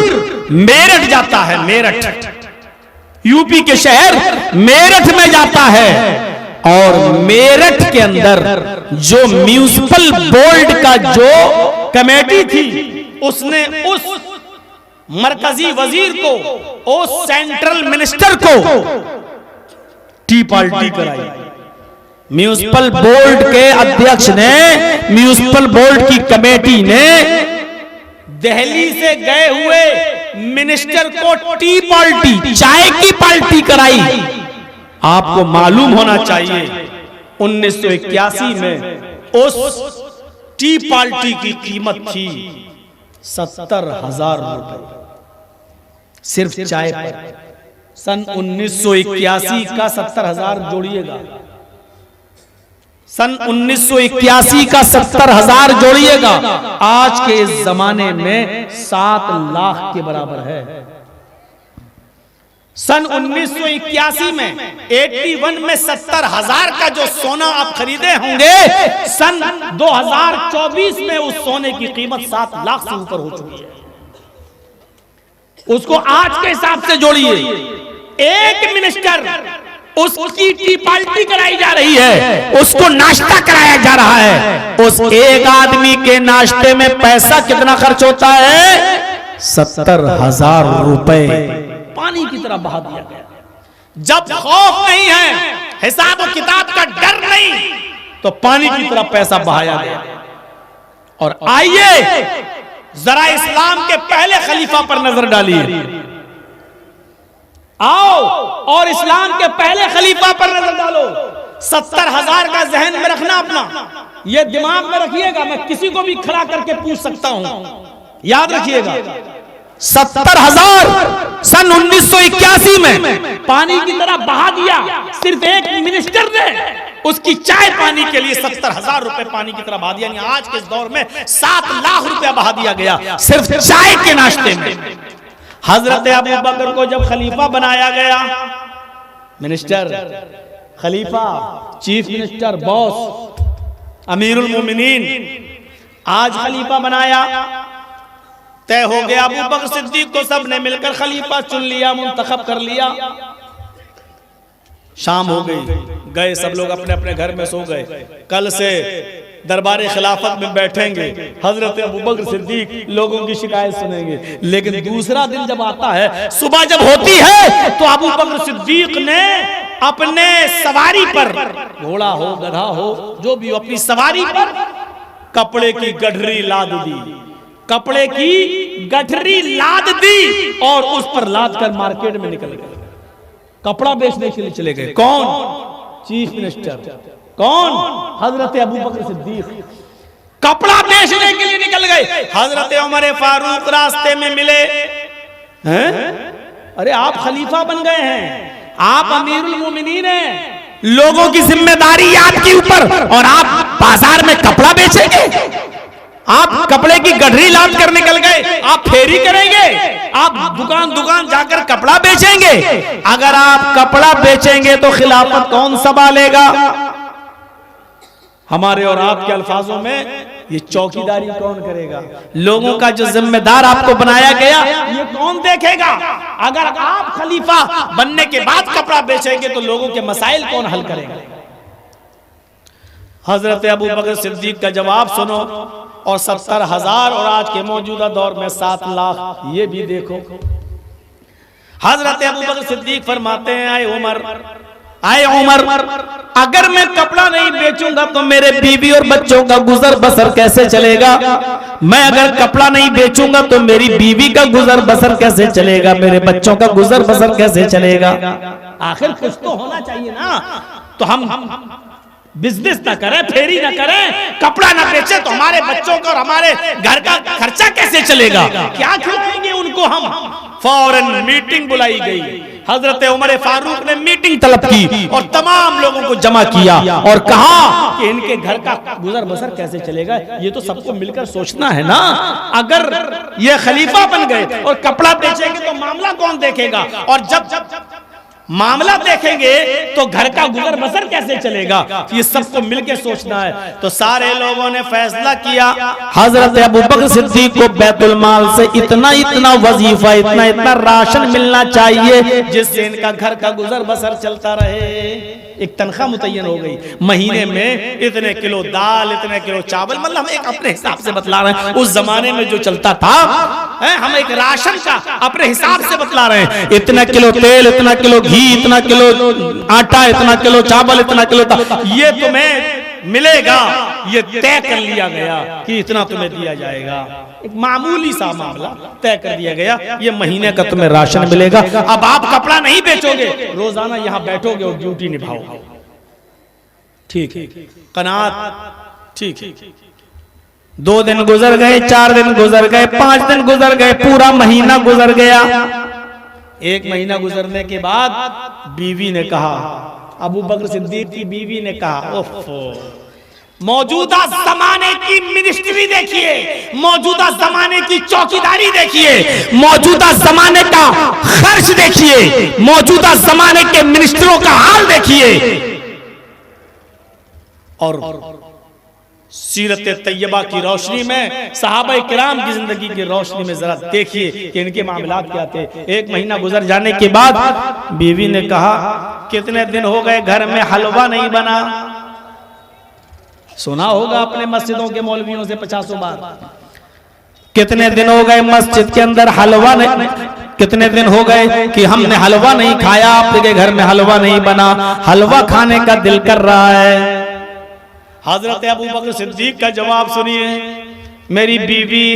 Speaker 1: मेरठ जाता है। मेरठ यूपी के शहर मेरठ में जाता है और मेरठ के अंदर जो म्यूनिसिपल बोर्ड का जो कमेटी थी, उसने उस मरकजी वजीर को, उस सेंट्रल मिनिस्टर को टी पार्टी कराई। म्यूनिसिपल बोर्ड के अध्यक्ष ने, म्यूनिसिपल बोर्ड की कमेटी ने दिल्ली से गए हुए मिनिस्टर को टी पार्टी, चाय की पार्टी कराई। आपको मालूम होना चाहिए 1981 में उस टी पार्टी की कीमत थी 70,000 रुपए, सिर्फ चाय पर। सन 1981 का 70,000 जोड़िएगा, सन 1981 का 70,000 जोड़िएगा, आज के इस जमाने में 7 लाख के बराबर है। सन 1981 में 81 में 70,000 का जो सोना आप खरीदे होंगे, सन 2024 में उस सोने की कीमत 7 लाख से ऊपर हो चुकी है। उसको आज के हिसाब से जोड़िए, एक मिनिस्टर, उसकी टी पार्टी कराई जा रही है, उसको नाश्ता कराया जा रहा है। उस एक आदमी के नाश्ते में पैसा कितना खर्च होता है? 70,000 रुपए पानी की तरह बहा दिया गया। जब खौफ नहीं है, हिसाब और किताब का डर नहीं, तो पानी की तरह पैसा बहाया गया। और आइए जरा इस्लाम के पहले खलीफा पर नजर डालिए, आओ और इस्लाम के पहले खलीफा पर नजर डालो। 70,000 का जहन में रखना, अपना ये दिमाग में रखिएगा। मैं किसी को भी खड़ा करके पूछ सकता हूं, याद रखिएगा। 70,000 सन 1981 में पानी की तरह बहा दिया। सिर्फ एक मिनिस्टर ने उसकी चाय पानी के लिए 70,000 रुपए पानी की तरह बहा दिया। यानी आज के इस दौर में 7 लाख रुपया बहा दिया गया सिर्फ चाय के नाश्ते में। हजरत अबू बकर को जब खलीफा बनाया गया, मिनिस्टर, खलीफा, चीफ मिनिस्टर, बॉस, अमीरुल मोमिनीन, आज खलीफा बनाया, तय हो गया। अबू बकर सिद्दीक को सबने मिलकर खलीफा चुन लिया, मुंतखब कर लिया। शाम हो गई, गए सब लोग अपने अपने घर में सो गए। कल से दरबार खिलाफत में बैठेंगे, हजरत अबू बकर सिद्दीक लोगों की शिकायत सुनेंगे। लेकिन दूसरा दिन जब आता है, सुबह जब होती है, तो अबू बकर सिद्दीक ने अपने सवारी पर, घोड़ा हो गधा हो जो भी हो, अपनी सवारी पर कपड़े की गठरी लाद दी, कपड़े की गठरी लाद दी और उस पर लाद कर मार्केट में निकल गए, कपड़ा बेचने के लिए चले गए। कौन? Chief minister. कौन? हजरत अबू बकर सिद्दीक कपड़ा बेचने के लिए निकल गए। हजरत उमर फारूक रास्ते में मिले, हैं? अरे आप खलीफा बन गए हैं, आप अमीरुल मोमिनीन हैं, लोगों की जिम्मेदारी आपके ऊपर, और आप बाजार में कपड़ा बेचेंगे? आप कपड़े की गठरी लाद कर निकल गए, आप फेरी करेंगे, आप दुकान दुकान जाकर कपड़ा बेचेंगे? अगर आप कपड़ा बेचेंगे तो खिलाफत कौन संभालेगा? हमारे और आपके अल्फाजों में, ये चौकीदारी कौन करेगा? लोगों का जो जिम्मेदार आपको बनाया गया, ये कौन देखेगा? अगर आप खलीफा बनने के बाद कपड़ा बेचेंगे तो लोगों के मसाइल कौन हल करेगा? हजरत अबू बकर सिद्दीक का जवाब सुनो। और 70,000 और आज के मौजूदा दौर में 7 लाख, ये भी देखो। हजरत अबू बकर सिद्दीक फरमाते हैं, आए उमर, अगर मैं कपड़ा नहीं बेचूंगा तो मेरे बीवी और बच्चों का गुजर बसर कैसे चलेगा? मैं अगर कपड़ा नहीं बेचूंगा तो मेरी बीवी का गुजर बसर कैसे चलेगा? मेरे बच्चों का गुजर बसर कैसे चलेगा? आखिर कुछ तो होना चाहिए ना। तो हम बिजनेस ना करें, फेरी ना करें, कपड़ा ना बेचे तो हमारे बच्चों का और हमारे घर का खर्चा कैसे चलेगा? क्या खिलाएंगे उनको हम? फौरन मीटिंग बुलाई गई। हजरत उमर फारूक ने मीटिंग तलब की और तमाम लोगों को जमा किया और कहा कि इनके घर का गुजर बसर कैसे चलेगा, ये तो सबको मिलकर सोचना है ना। अगर ये खलीफा बन गए और कपड़ा बेचेंगे तो मामला कौन देखेगा? और जब मामला देखेंगे तो घर का गुजर बसर कैसे चलेगा? ये सबको मिलकर सोचना है। तो सारे लोगों ने फैसला किया, हजरत अबू बकर सिद्दीक को बैतुल माल से इतना इतना वजीफा, इतना इतना राशन मिलना चाहिए जिससे इनका घर का गुजर बसर चलता रहे। एक तनख्वाह मुतय्यन हो गई, महीने में इतने किलो दाल, इतने किलो चावल, मतलब हम एक अपने हिसाब से बतला रहे हैं। उस जमाने में जो चलता था, हम एक राशन का अपने हिसाब से बतला रहे हैं। इतना किलो तेल, इतना किलो घी, इतना किलो आटा, इतना किलो चावल, इतना किलो ये तुम्हें मिलेगा, ये तय कर लिया गया कि इतना तुम्हें दिया जाएगा। एक मामूली सा मामला तय कर दिया गया, ये महीने का तुम्हें राशन मिलेगा। अब आप कपड़ा नहीं बेचोगे, रोजाना यहां बैठोगे और ड्यूटी निभाओगे। ठीक है, कनात ठीक है। 2 दिन गुजर गए, 4 दिन गुजर गए, 5 दिन गुजर गए, पूरा महीना गुजर गया। 1 महीना गुजरने के बाद बीवी ने कहा, अबू बकर सिद्दीक की बीवी ने कहा, ओफो, मौजूदा जमाने की मिनिस्ट्री देखिए, मौजूदा जमाने की चौकीदारी देखिए, मौजूदा जमाने का खर्च देखिए, मौजूदा जमाने के मिनिस्टरों का हाल देखिए, और सीरत तैयबा की रोशनी में, सहाबा किराम की जिंदगी की रोशनी में जरा देखिए कि इनके मामलात क्या थे। 1 महीना गुजर जाने के बाद बीवी ने कहा, कितने दिन हो गए घर में हलवा नहीं बना? सुना होगा अपने मस्जिदों के मौलवियों से 50 बार, कितने दिन हो गए मस्जिद के अंदर हलवा नहीं, कितने दिन हो गए कि हमने हलवा नहीं खाया, आपके घर में हलवा नहीं बना, हलवा खाने का दिल कर रहा है। हजरत अबू बकर सिद्दीक का जवाब सुनिए, मेरी बीवी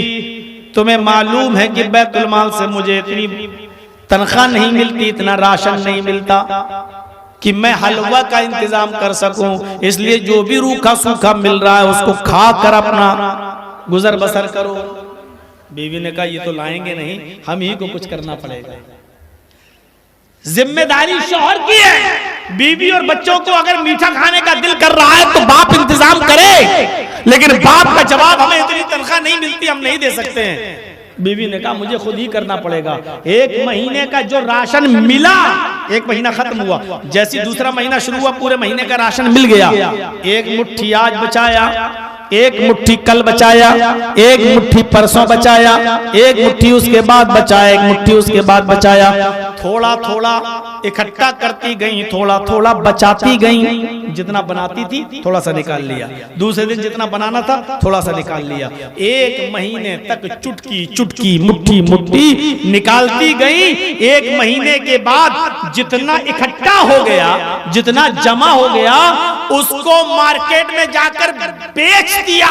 Speaker 1: तुम्हें मालूम है कि बैतुल माल से मुझे इतनी तनख्वाह नहीं मिलती, इतना राशन नहीं मिलता कि मैं हलवा का इंतजाम कर सकूं, इसलिए जो भी रूखा सूखा मिल रहा है उसको खा कर अपना गुजर बसर करो। बीवी ने कहा ये तो लाएंगे नहीं, हम ही को कुछ करना पड़ेगा। जिम्मेदारी शौहर की है। बीवी और बच्चों को अगर मीठा खाने का दिल कर रहा है तो बाप इंतजाम करे, लेकिन बाप का जवाब हमें इतनी तनख्वाह नहीं मिलती, हम नहीं दे सकते हैं। बीवी ने कहा मुझे खुद ही करना पड़ेगा। एक महीने का जो राशन मिला, एक महीना खत्म हुआ, जैसे दूसरा महीना शुरू हुआ पूरे महीने का राशन मिल गया। एक मुट्ठी आज बचाया, एक मुट्ठी कल बचाया, एक मुट्ठी परसों बचाया, एक मुट्ठी उसके बाद बचाया, एक मुट्ठी उसके बाद बचाया। थोड़ा थोड़ा इकट्ठा करती गई, थोड़ा थोड़ा बचाती गई। जितना बनाती थी थोड़ा सा निकाल लिया, दूसरे दिन जितना बनाना था थोड़ा सा निकाल लिया। एक महीने तक चुटकी चुटकी मुट्ठी मुट्ठी निकालती गई। एक महीने के बाद जितना इकट्ठा हो गया, जितना जमा हो गया, उसको मार्केट में जाकर बेच दिया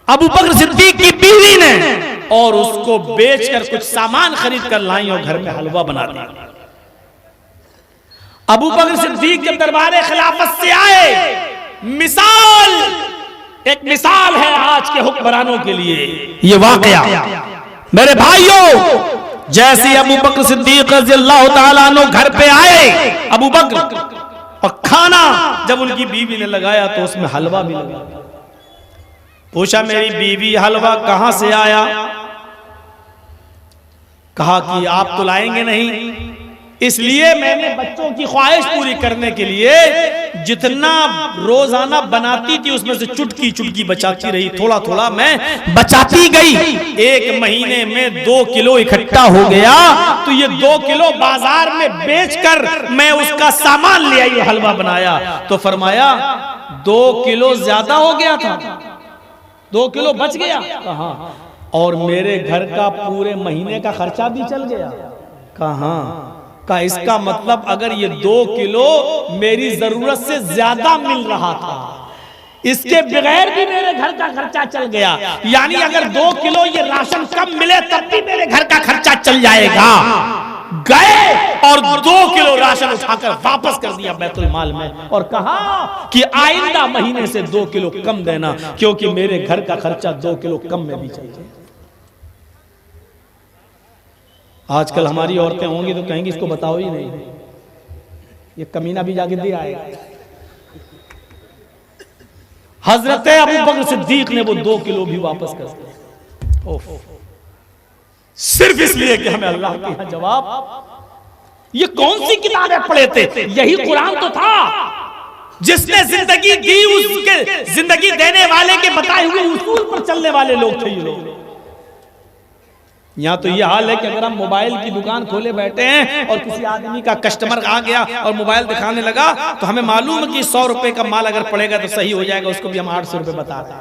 Speaker 1: अबू बकर सिद्दीक की बीवी ने, और उसको बेचकर कुछ सामान खरीद कर लाई और घर में हलवा बना दिया। अबू बकर सिद्दीक जब दरबारे खिलाफत से आए, एक मिसाल है आज के हुक्मरानों के लिए ये वाकया। मेरे भाइयों, जैसे अबू बकर सिद्दीक रज़ियल्लाहु ताला अन्हु घर पे आए, अबू बकर, और खाना जब उनकी बीवी ने लगाया तो उसमें हलवा भी लगा। पूछा मेरी बीवी हलवा कहां से आया? कहा कि आप तो लाएंगे नहीं, इसलिए मैंने बच्चों की ख्वाहिश पूरी करने के लिए जितना रोजाना बनाती थी उसमें से चुटकी चुटकी बचाती रही, थोड़ा थोड़ा मैं बचाती गई। एक महीने में 2 किलो इकट्ठा हो गया, तो ये 2 किलो बाजार में बेचकर मैं उसका सामान ले आई, हलवा बनाया। तो फरमाया 2 किलो ज्यादा हो गया था, 2 किलो बच गया। कहा और मेरे घर का पूरे महीने का खर्चा भी चल गया। कहा का इसका मतलब अगर ये 2 किलो मेरी जरूरत से ज्यादा मिल रहा था, इसके बगैर भी मेरे घर का खर्चा चल गया, यानी अगर 2 किलो ये राशन कम मिले तब भी मेरे घर का खर्चा चल जाएगा। गए और 2 किलो राशन उठाकर वापस कर दिया बैतुल माल में, और कहा कि आइंदा महीने से 2 किलो कम देना, क्योंकि मेरे घर का खर्चा 2 किलो कम में भी चाहिए। आजकल हमारी औरतें होंगी तो कहेंगी इसको बताओ ही नहीं, ये कमीना भी जाके दे आएगा। हजरत अबू बकर सिद्दीक ने वो 2 किलो भी वापस कर दिया, सिर्फ इसलिए कि हमें अल्लाह के यहां जवाब। ये कौन सी किताबें पढ़े थे? यही कुरान तो था जिसने जिंदगी दी, उसके जिंदगी देने वाले के बताए हुए उसूल पर चलने वाले लोग थे ये लोग। यहाँ तो ये हाल है कि अगर हम मोबाइल की दुकान खोले बैठे हैं और किसी आदमी का कस्टमर आ गया और मोबाइल दिखाने लगा, तो हमें मालूम है कि 100 रुपए का माल अगर पड़ेगा तो सही हो जाएगा, उसको भी हम 800 रुपए बताते हैं,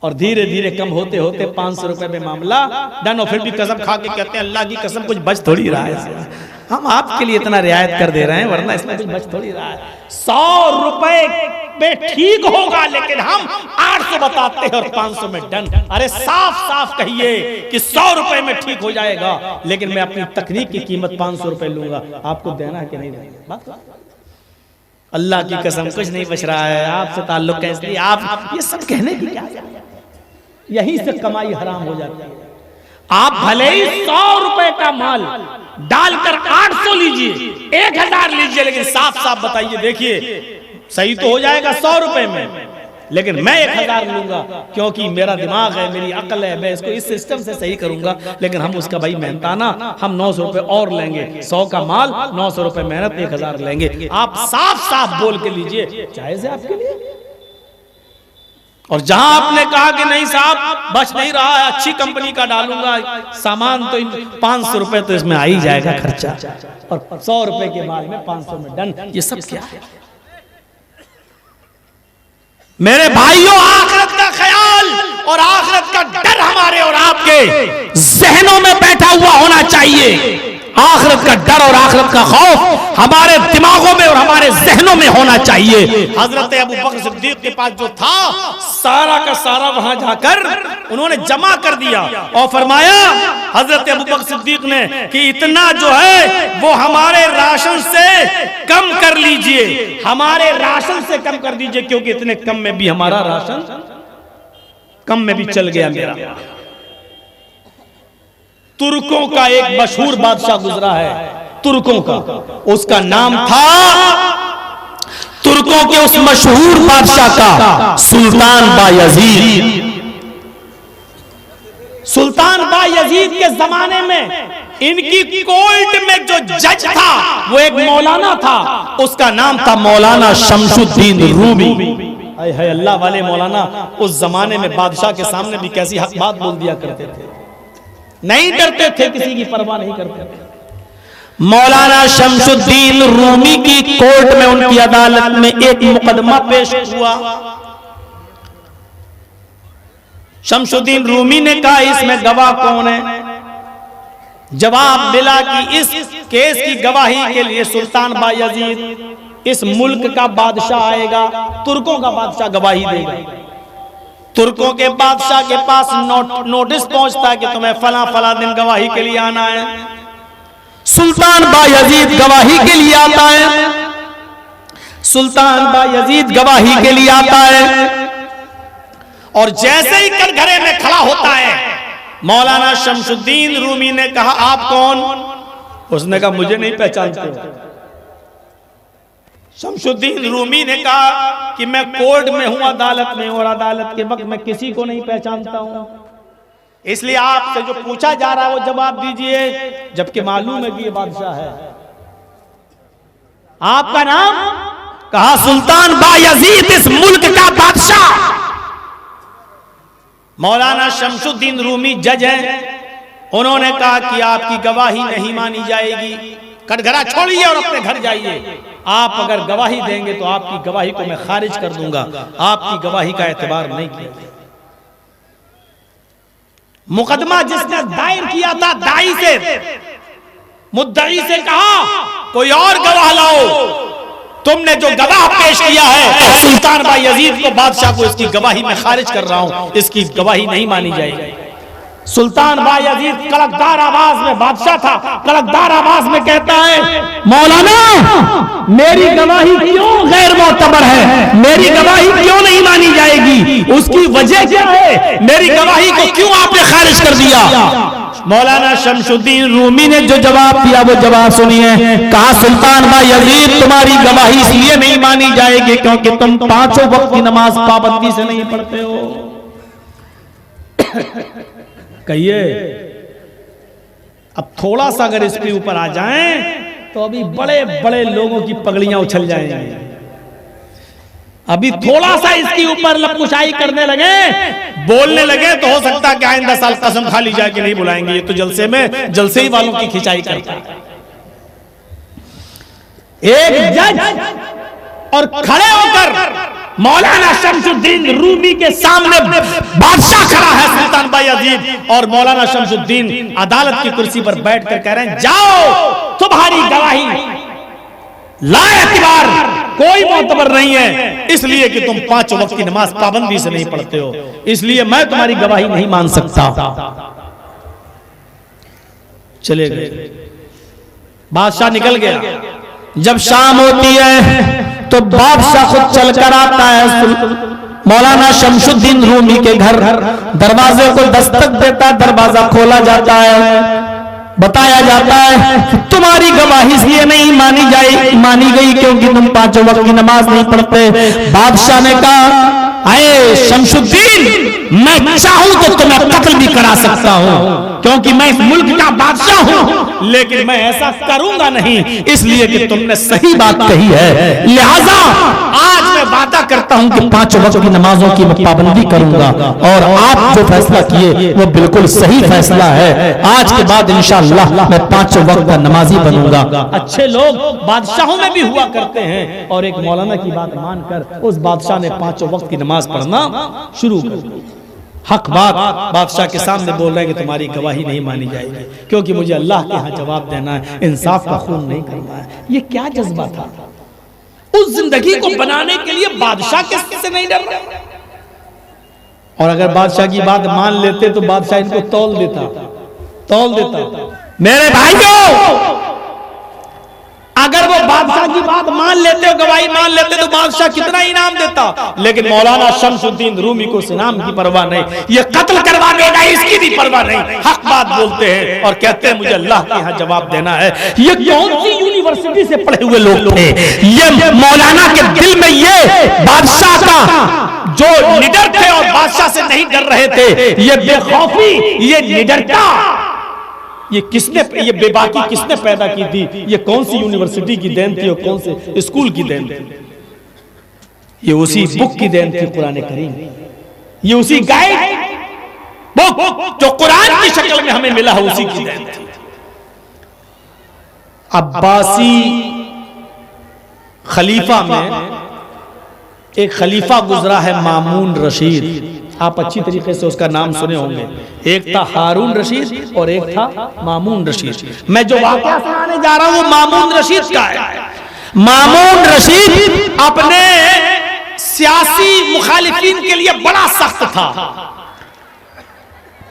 Speaker 1: और धीरे धीरे कम होते होते 500 रुपए में मामला डन। और फिर भी कसम खा के कहते हैं अल्लाह की कसम कुछ बच थोड़ी रहा है, हम आपके लिए इतना रियायत कर दे रहे हैं, वरना इसमें कुछ बच थोड़ी रहा है। 100 रुपए में ठीक होगा, लेकिन हम 800 बताते हैं और 500 में डन। अरे साफ साफ कहिए कि 100 रुपए में ठीक हो जाएगा, लेकिन मैं अपनी तकनीक की कीमत 500 रुपए लूंगा, आपको देना है कि नहीं देना? अल्लाह की कसम कुछ नहीं बच रहा है, आपसे ताल्लुक है, इसलिए आप ये सब कहने की क्या, यहीं से कमाई हराम हो जाती है। आप भले ही 100 रुपए का माल डालकर 800 लीजिए, 1000 लीजिए, लेकिन साफ साफ बताइए, देखिए सही तो हो जाएगा 100 रुपए में, लेकिन मैं 1000 लूंगा, क्योंकि मेरा दिमाग है, मेरी अकल है, मैं इसको इस सिस्टम से सही करूंगा। लेकिन हम उसका भाई मेहनताना हम 900 रुपए और लेंगे, 100 का माल 900 रुपए मेहनत 1000 लेंगे। आप साफ साफ बोल के लीजिए, जायज है आपके लिए। और जहां आपने कहा कि नहीं साहब बच नहीं रहा है, अच्छी कंपनी का डालूंगा सामान, तो 500 रुपए तो इसमें आ ही जाएगा खर्चा, और 100 रुपए के माल में 500 में डन, ये सब क्या है? मेरे भाइयों, आखिरत का ख्याल और आखिरत का डर हमारे और आपके जहनों में बैठा हुआ होना चाहिए। आखिरत का डर और आखिरत का खौफ हमारे दिमागों में और हमारे हमारे जहनों में होना चाहिए। हजरत अबू बकर सिद्दीक के पास जो था सारा का सारा वहां जाकर उन्होंने जमा कर दिया और फरमाया हजरत अबू बकर सिद्दीक ने कि इतना जो है वो हमारे राशन से कम कर लीजिए, हमारे राशन से कम कर दीजिए, क्योंकि इतने कम में भी हमारा राशन कम में भी चल गया मेरा। तुर्कों का एक मशहूर बादशाह गुजरा है, तुर्कों का, उसका नाम था, तुर्कों के उस मशहूर बादशाह का सुल्तान बायजीद। सुल्तान बायजीद के जमाने में इनकी कोर्ट में जो जज था वो एक मौलाना था, उसका नाम था मौलाना शमशुद्दीन रूमी। है अल्लाह वाले मौलाना उस जमाने में बादशाह के सामने भी कैसी हक बात बोल दिया करते थे, नहीं डरते थे, किसी की परवाह नहीं करते थे। मौलाना शमशुद्दीन रूमी की कोर्ट में, उनकी अदालत में एक मुकदमा पेश हुआ। शमशुद्दीन रूमी ने कहा इसमें गवाह कौन है? जवाब मिला कि इस केस की गवाही के लिए सुल्तान बायजीद, इस मुल्क का बादशाह आएगा, तुर्कों का बादशाह गवाही देगा। तुर्कों के बादशाह के पास नोटिस पहुंचता है कि तुम्हें फला फला दिन गवाही के लिए आना है। सुल्तान बायजीद गवाही के लिए आता है, सुल्तान बायजीद गवाही के लिए आता है, और जैसे ही कटघरे में खड़ा होता है मौलाना शमशुद्दीन रूमी ने कहा आप कौन? उसने कहा मुझे नहीं पहचानते हो। शमशुद्दीन रूमी ने कहा कि मैं कोर्ट में हूं, अदालत में, और अदालत के वक्त मैं किसी को नहीं पहचानता हूं, इसलिए आपसे जो पूछा जा रहा है वो जवाब दीजिए, जबकि मालूम है कि ये बादशाह है। आपका नाम? कहा सुल्तान बायजीद, इस मुल्क का बादशाह। मौलाना शमशुद्दीन रूमी जज हैं, उन्होंने कहा कि आपकी गवाही नहीं मानी जाएगी, कटघरा छोड़िए और अपने घर जाइए। आप अगर गवाही देंगे तो आपकी गवाही को मैं खारिज कर दूंगा, आपकी गवाही का एतबार नहीं किया। मुकदमा जिसने दायर किया था, दाई से, मुद्दई से कहा कोई और गवाह लाओ, तुमने जो गवाह पेश किया है सुल्तान बायजीद को, बादशाह को, इसकी गवाही मैं खारिज कर रहा हूं, इसकी गवाही नहीं मानी जाएगी। सुल्तान बायजीद कड़कदार आवाज में, बादशाह था, कड़कदार आवाज में कहता है मौलाना मेरी गवाही क्यों गैर मोतबर है, मेरी गवाही क्यों नहीं मानी जाएगी, उसकी वजह क्या है, मेरी गवाही को क्यों आपने खारिज कर दिया? मौलाना शमशुद्दीन रूमी ने जो जवाब दिया वो जवाब सुनिए। कहा सुल्तान बायजीद तुम्हारी गवाही इसलिए नहीं मानी जाएगी क्योंकि तुम पांचों वक्त की नमाज पाबंदी से नहीं पढ़ते हो। कहिए अब थोड़ा सा अगर इसके ऊपर आ जाएं तो अभी बड़े बड़े लोगों की पगड़ियां उछल जाएंगी। अभी थोड़ा सा इसके ऊपर लपकुशाई करने लगे, बोलने लगे तो हो सकता है कि आइंदा साल कसम खा ली जाए कि नहीं बुलाएंगे, ये तो जलसे में जलसे ही वालों की खिंचाई करता है। एक जज और खड़े होकर मौलाना शमशुद्दीन रूमी के सामने बादशाह खड़ा है सुल्तान बायजीद, और मौलाना शमशुद्दीन अदालत की कुर्सी पर बैठकर कह रहे हैं जाओ तुम्हारी गवाही लाएतिबार, कोई मोतबर नहीं है, इसलिए कि तुम पांचों वक्त की नमाज पाबंदी से नहीं पढ़ते हो, इसलिए मैं तुम्हारी गवाही नहीं मान सकता। चले गए, बादशाह निकल गया। जब शाम होती है तो बादशाह खुद चलकर आता है मौलाना शमशुद्दीन रूमी के घर, दरवाजे को दस्तक देता, दरवाजा खोला जाता है, बताया जाता है तुम्हारी गवाही इसलिए नहीं मानी गई क्योंकि तुम पांचों वक्त की नमाज नहीं पढ़ते। बादशाह ने कहा अरे शमशुद्दीन मैं चाहूं तो तुम्हें कत्ल भी करा सकता हूं क्योंकि मैं इस मुल्क का बादशाह हूं, लेकिन मैं ऐसा करूंगा नहीं इसलिए कि तुमने सही बात कही है, लिहाजा आज मैं वादा करता हूं कि पांचों वक्त की नमाजों की मैं पाबंदी करूंगा और आप जो फैसला किए वो बिल्कुल सही फैसला है। आज के बाद इंशाअल्लाह मैं पांचों वक्त का नमाजी बनूंगा। अच्छे लोग बादशाहों में भी हुआ करते हैं, और एक मौलाना की बात मानकर उस बादशाह ने पांचों वक्त की नमाज पढ़ना शुरू कर दी। हक बात बादशाह के सामने बोल रहे हैं कि तुम्हारी गवाही नहीं मानी जाएगी क्योंकि मुझे अल्लाह के यहाँ जवाब देना है, इंसाफ का खून नहीं करना है। ये क्या जज्बा था? उस जिंदगी को बनाने के लिए बादशाह किससे नहीं डर रहा। और अगर बादशाह की बात मान लेते तो बादशाह इनको तौल देता। मेरे भाइयों, अगर वो बादशाह की बात मान लेते, गवाही मान लेते तो बादशाह कितना इनाम देता। लेकिन मौलाना शमसुद्दीन रूमी को इनाम की परवाह नहीं, ये कत्ल करवा देगा इसकी भी परवाह नहीं। हक बात बोलते हैं और कहते हैं मुझे अल्लाह के यहाँ जवाब देना है। ये कौन सी यूनिवर्सिटी से पढ़े हुए लोग थे? ये मौलाना के दिल में ये बादशाह का जो निडर थे और बादशाह से नहीं डर रहे थे, ये बेखौफी, ये निडरता, ये बेबाकी किसने पैदा की थी? ये कौन सी यूनिवर्सिटी की देन थी और कौन से स्कूल की देन थी? ये उसी बुक की देन थी, कुरान करीम। ये उसी गाइड बुक जो कुरान की शक्ल में हमें मिला है, उसी की देन थी। अब्बासी खलीफा में एक खलीफा गुजरा है, मामून रशीद। आप अच्छी तरीके से उसका नाम सुने होंगे। एक था हारून रशीद और एक था मामून रशीद। मैं जो वाक़या सुनाने जा रहा हूं वो मामून रशीद का है। मामून रशीद अपने सियासी मुखालिफिन के लिए बड़ा सख्त था।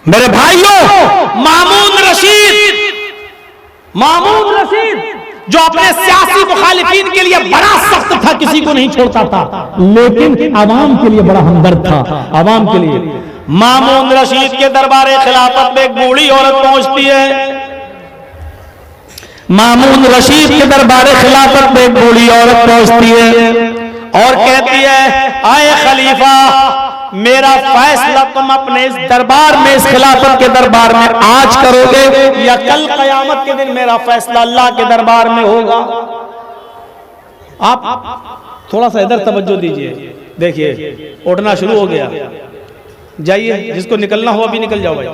Speaker 1: मेरे भाइयों, मामून रशीद जो अपने सियासी मुखालिफिन के लिए बड़ा सख्त था, किसी को नहीं छोड़ता था, लेकिन आवाम के लिए बड़ा हमदर्द था। आवाम के लिए मामून रशीद के दरबारे खिलाफत में एक बूढ़ी औरत पहुंचती है। मामून रशीद के दरबारे खिलाफत में एक बूढ़ी औरत पहुंचती है और कहती है, आए खलीफा, मेरा फैसला तुम अपने इस दरबार में, इस खिलाफत के दरबार में आज करोगे या कल कयामत के दिन मेरा फैसला अल्लाह के दरबार में होगा। आप थोड़ा सा इधर तवज्जो दीजिए। देखिए उठना शुरू हो गया, जाइए, जिसको निकलना हो अभी निकल जाओ भाई।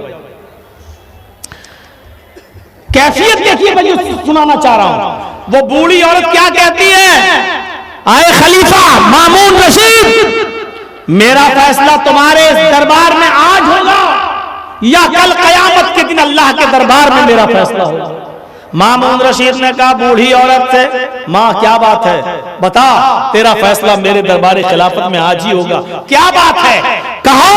Speaker 1: कैफियत देखिए, मैं जो सुनाना चाह रहा हूं। वो बूढ़ी औरत क्या कहती है, आए खलीफा मामून रशीद, मेरा फैसला तुम्हारे इस दरबार में आज होगा या कल कयामत के दिन अल्लाह के दरबार में मेरा फैसला होगा। मामून रशीद ने कहा बूढ़ी औरत से, माँ क्या बात है, बता, तेरा फैसला मेरे दरबार खिलाफत में आज ही होगा। क्या बात है? कहा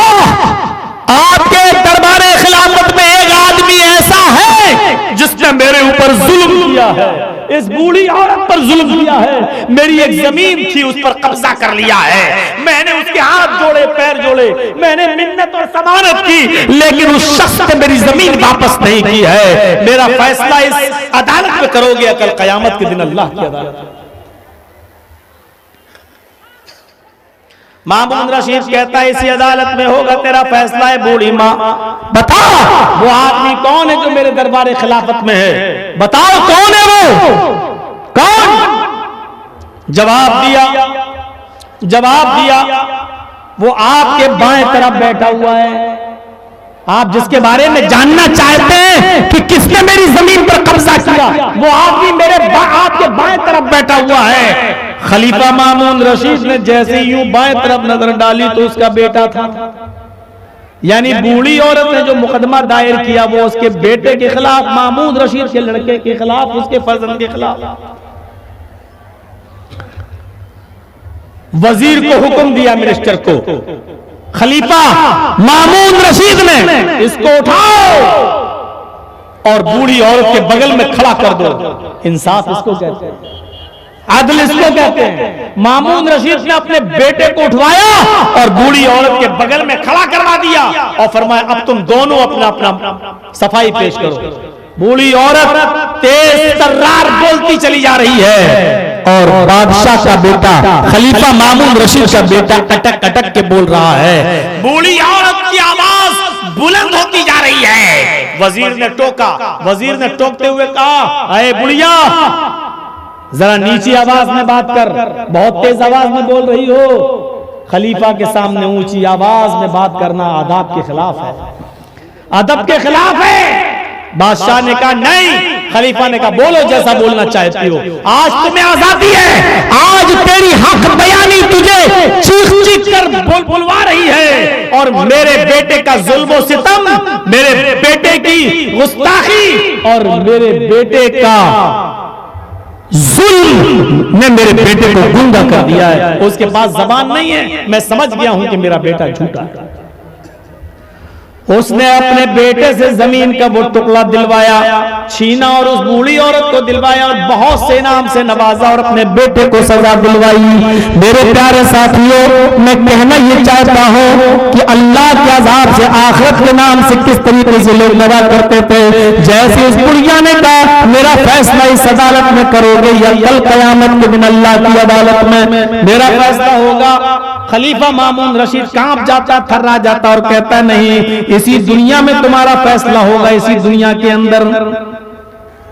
Speaker 1: आपके दरबार खिलाफत में एक आदमी ऐसा है जिसने मेरे ऊपर जुल्म किया है, इस बूढ़ी औरत पर जुल्म किया है। मेरी एक जमीन थी, उस पर कब्जा कर लिया है। मैंने उसके हाथ जोड़े, पैर जोड़े, मैंने मिन्नत और समानत की, लेकिन उस शख्स ने मेरी जमीन वापस नहीं की है। मेरा फैसला इस अदालत में करोगे या कल कयामत के दिन अल्लाह की अदालत। मामून रशीद कहता है इसी अदालत में होगा तेरा फैसला। है बूढ़ी माँ, बताओ वो आदमी कौन है जो मेरे दरबार खिलाफत में है, बताओ कौन है वो, कौन? जवाब दिया वो आपके बाएं तरफ बैठा हुआ है। आप जिसके बारे में जानना चाहते हैं कि किसने मेरी जमीन पर कब्जा किया, वो आदमी मेरे आपके बाएं तरफ बैठा हुआ है। खलीफा मामून रशीद ने जैसे यूं बाएं तरफ नजर डाली तो उसका बेटा था। यानी बूढ़ी औरत ने जो मुकदमा दायर किया वो उसके बेटे के खिलाफ, मामून रशीद के लड़के के खिलाफ, उसके फर्जंद के खिलाफ। वजीर को हुक्म दिया, मिनिस्टर को, खलीफा मामून रशीद ने इसको उठाओ और बूढ़ी औरत के बगल में खड़ा कर दो। इंसाफ इसको कहते हैं, आदल इसको कहते हैं। मामून रशीद ने अपने बेटे को उठवाया और बूढ़ी औरत के बगल में खड़ा करवा दिया और फरमाया अब तुम दोनों अपना अपना सफाई पेश करो। बूढ़ी औरत तेज तर्रार बोलती चली जा रही है और बादशाह का बेटा, खलीफा मामून रशीद का बेटा अटक अटक के बोल रहा है। बूढ़ी औरत की आवाज बुलंद होती जा रही है। वजीर ने टोका, वजीर ने टोकते हुए कहा, अरे बुढ़िया, जरा नीची आवाज में बात कर, बहुत तेज आवाज में बोल रही हो। खलीफा के सामने ऊंची आवाज में बात करना आदाब के खिलाफ है, अदब के खिलाफ है। बादशाह ने कहा नहीं। खलीफा ने कहा बोलो जैसा बोलना चाहती हो, आज तुम्हें आजादी है, आज तेरी हक बयानी तुझे चीख चीख कर बुलवा रही है और मेरे बेटे का जुल्म और सितम, मेरे बेटे की गुस्ताखी और मेरे बेटे का जुल्म ने मेरे बेटे को गूंगा कर दिया है। उसके पास जबान नहीं है, मैं समझ गया हूं कि मेरा बेटा झूठा है। उसने अपने बेटे से जमीन का वो टुकड़ा दिलवाया, छीना और उस बूढ़ी औरत को दिलवाया और बहुत से इनाम से नवाजा और अपने बेटे को सजा दिलवाई। मेरे प्यारे साथियों, मैं कहना ये चाहता हूं कि अल्लाह के अज़ाब से, आखिरत के नाम से किस तरीके से लोग लड़ा करते थे। जैसे उस बुढ़िया ने कहा मेरा फैसला इस अदालत में करोगे या कल कयामत के दिन अल्लाह की अदालत में मेरा फैसला होगा। खलीफा मामून रशीद कांप जाता, थर्रा जाता और कहता नहीं, इसी दुनिया में तुम्हारा फैसला होगा, इसी दुनिया के अंदर।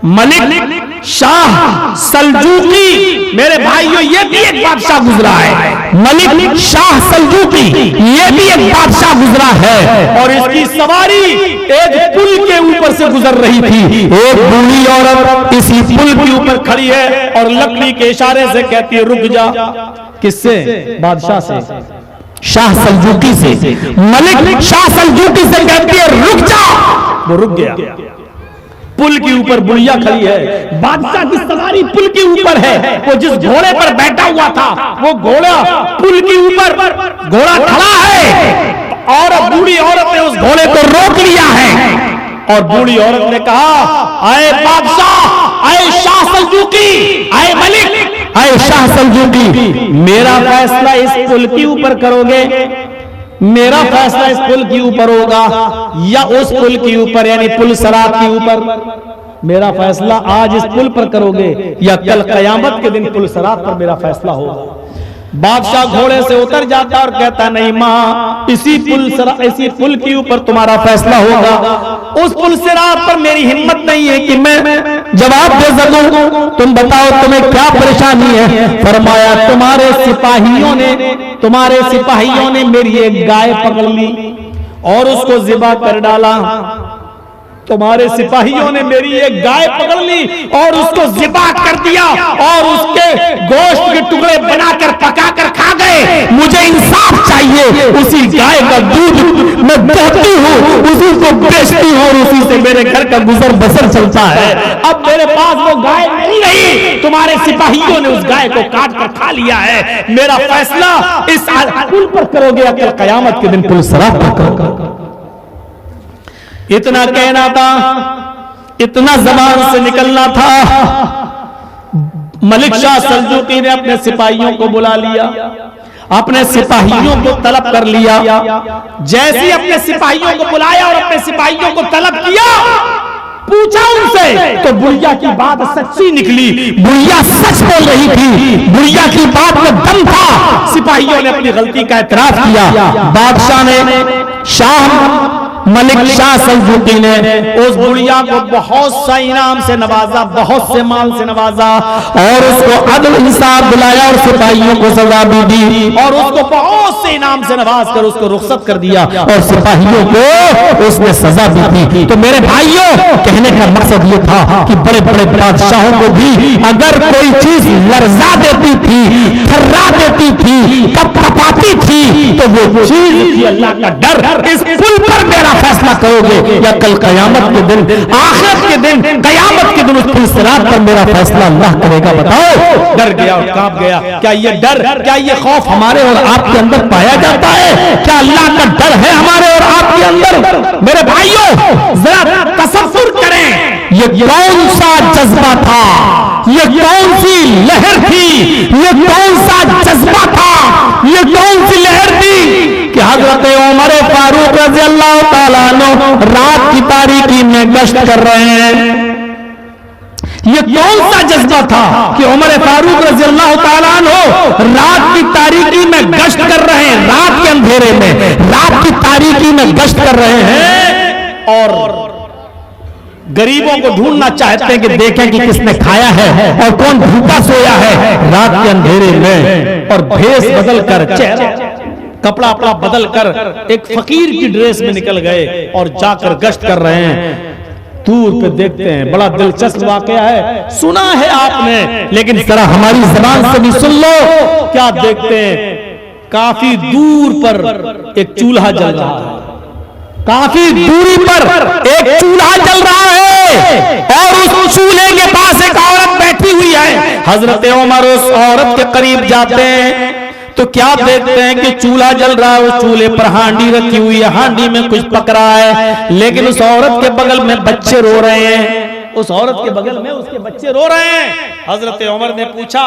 Speaker 1: मलिक शाह सल्जूकी, मेरे भाइयों, ये भी एक बादशाह गुजरा है। मलिक शाह सल्जूकी, ये भी एक बादशाह गुजरा है और इसकी सवारी एक पुल के ऊपर से गुजर रही थी। एक बूढ़ी औरत इसी पुल के ऊपर खड़ी है और लकड़ी के इशारे से कहती है रुक जा। किससे? बादशाह से, शाह सल्जूकी से। मलिक शाह सल्जूकी से कहती है रुक जा, वो रुक गया। पुल के ऊपर बुढ़िया खड़ी है, बादशाह की सवारी पुल के ऊपर है। वो जिस घोड़े पर बैठा हुआ था वो घोड़ा पुल के ऊपर, घोड़ा खड़ा है और बूढ़ी औरत ने उस घोड़े को रोक लिया है और बूढ़ी औरत ने कहा आए बादशाह, आए शाह सल्जूकी, आए मलिक, आए शाह सल्जूकी, मेरा फैसला इस पुल के ऊपर करोगे, मेरा फैसला इस पुल के ऊपर होगा या उस पुल के ऊपर, यानी पुल सरात के ऊपर। मेरा फैसला आज इस पुल पर करोगे या कल कयामत के दिन पुल सरात पर मेरा फैसला होगा। बादशाह घोड़े से उतर जाता और कहता नहीं मां, इसी पुल के ऊपर तुम्हारा फैसला होगा। उस पुल सिरात पर मेरी हिम्मत नहीं है कि मैं जवाब दे सकूं। तुम बताओ तुम्हें क्या परेशानी है? फरमाया तुम्हारे सिपाहियों ने मेरी एक गाय पकड़ ली और उसको ज़िबा कर डाला। तुम्हारे सिपाहियों ने मेरी एक गाय पकड़ ली और उसको ज़िबा कर दिया और उसके गोश्त के टुकड़े बनाकर पकाकर खा गए। मुझे इंसाफ चाहिए। उसी गाय का दूध मैं दोहती हूँ, उसी को बेचती हूँ और उसी से मेरे घर का गुजर बसर चलता है। अब मेरे पास वो गाय नहीं रही, तुम्हारे सिपाहियों ने उस गाय को काट कर खा लिया है। मेरा फैसला इस पुल पर करोगे या कल कयामत के दिन पुल सरात पर करोगे। इतना कहना था, इतना जबान से निकलना था। मलिक शाह सल्जूकी ने अपने सिपाहियों को बुला लिया, अपने सिपाहियों को तलब कर लिया। जैसे ही अपने सिपाहियों को बुलाया और अपने सिपाहियों को तलब किया, पूछा उनसे तो बुढ़िया की बात सच्ची निकली। बुढ़िया सच बोल रही थी, बुढ़िया की बात में दम था। सिपाहियों ने अपनी गलती का इतराफ किया। बादशाह ने, मलिक शाह सल्जूकी ने उस बुढ़िया को बहुत सा इनाम से नवाजा, बहुत से माल से नवाजा और उसको अदल इंसाफ दिलाया और सिपाहियों को सजा भी दी और उसको बहुत से इनाम से नवाज कर उसको रुखसत कर दिया और सिपाहियों को उसने सजा भी दी। तो मेरे भाइयों, कहने का मकसद ये था कि बड़े बड़े बादशाहों को भी अगर कोई चीज लर्जा देती थी, थर्रा देती थी, कपकपाती थी, तो वो चीज थी अल्लाह का डर। इस पुल पर मेरा फैसला करोगे या कल कयामत के दिन, आखिरत के दिन, कयामत के दिन उस पुल सिरात पर मेरा फैसला अल्लाह करेगा। बताओ, डर गया और कांप गया। क्या ये डर, क्या ये खौफ हमारे और आपके अंदर पाया जाता है? क्या अल्लाह का डर है हमारे और आपके अंदर? मेरे भाइयों, जरा तसव्वुर करें, ये कौन सा जज्बा था, ये कौन सी लहर थी, ये कौन सा जज्बा था, ये कौन सी लहर थी कि हजरत उमर फारूक रज़ी अल्लाह ताला अन्हु रात की तारीकी में गश्त कर रहे हैं। ये कौन सा जज्बा था कि उमर फारूक रज़ी अल्लाह ताला अन्हु रात की तारीकी में गश्त कर रहे हैं, रात के अंधेरे में, रात की तारीकी में गश्त कर रहे हैं और गरीबों को ढूंढना चाहते हैं कि देखें कि किसने खाया है और कौन भूखा सोया है रात के अंधेरे में। और भेष बदल कर, चेहरा कपड़ा अपना बदल कर एक फकीर की ड्रेस में निकल गए और जाकर गश्त कर रहे हैं। दूर पे देखते हैं, बड़ा दिलचस्प वाकया है, सुना है आपने, लेकिन जरा हमारी जबान से भी सुन लो। क्या देखते हैं? काफी दूर पर एक चूल्हा जल रहा है, काफी दूरी पर एक चूल्हा जल रहा है और उस चूल्हे के पास एक औरत बैठी बैठी हुई है। हजरत उमर उस औरत के करीब जाते हैं तो क्या देखते हैं कि चूल्हा जल रहा है, उस चूल्हे पर हांडी रखी हुई है, हांडी में कुछ पक रहा है, लेकिन उस औरत के बगल में बच्चे रो रहे हैं। उस औरत के बगल में उसके बच्चे रो रहे हैं। हजरत उमर ने पूछा,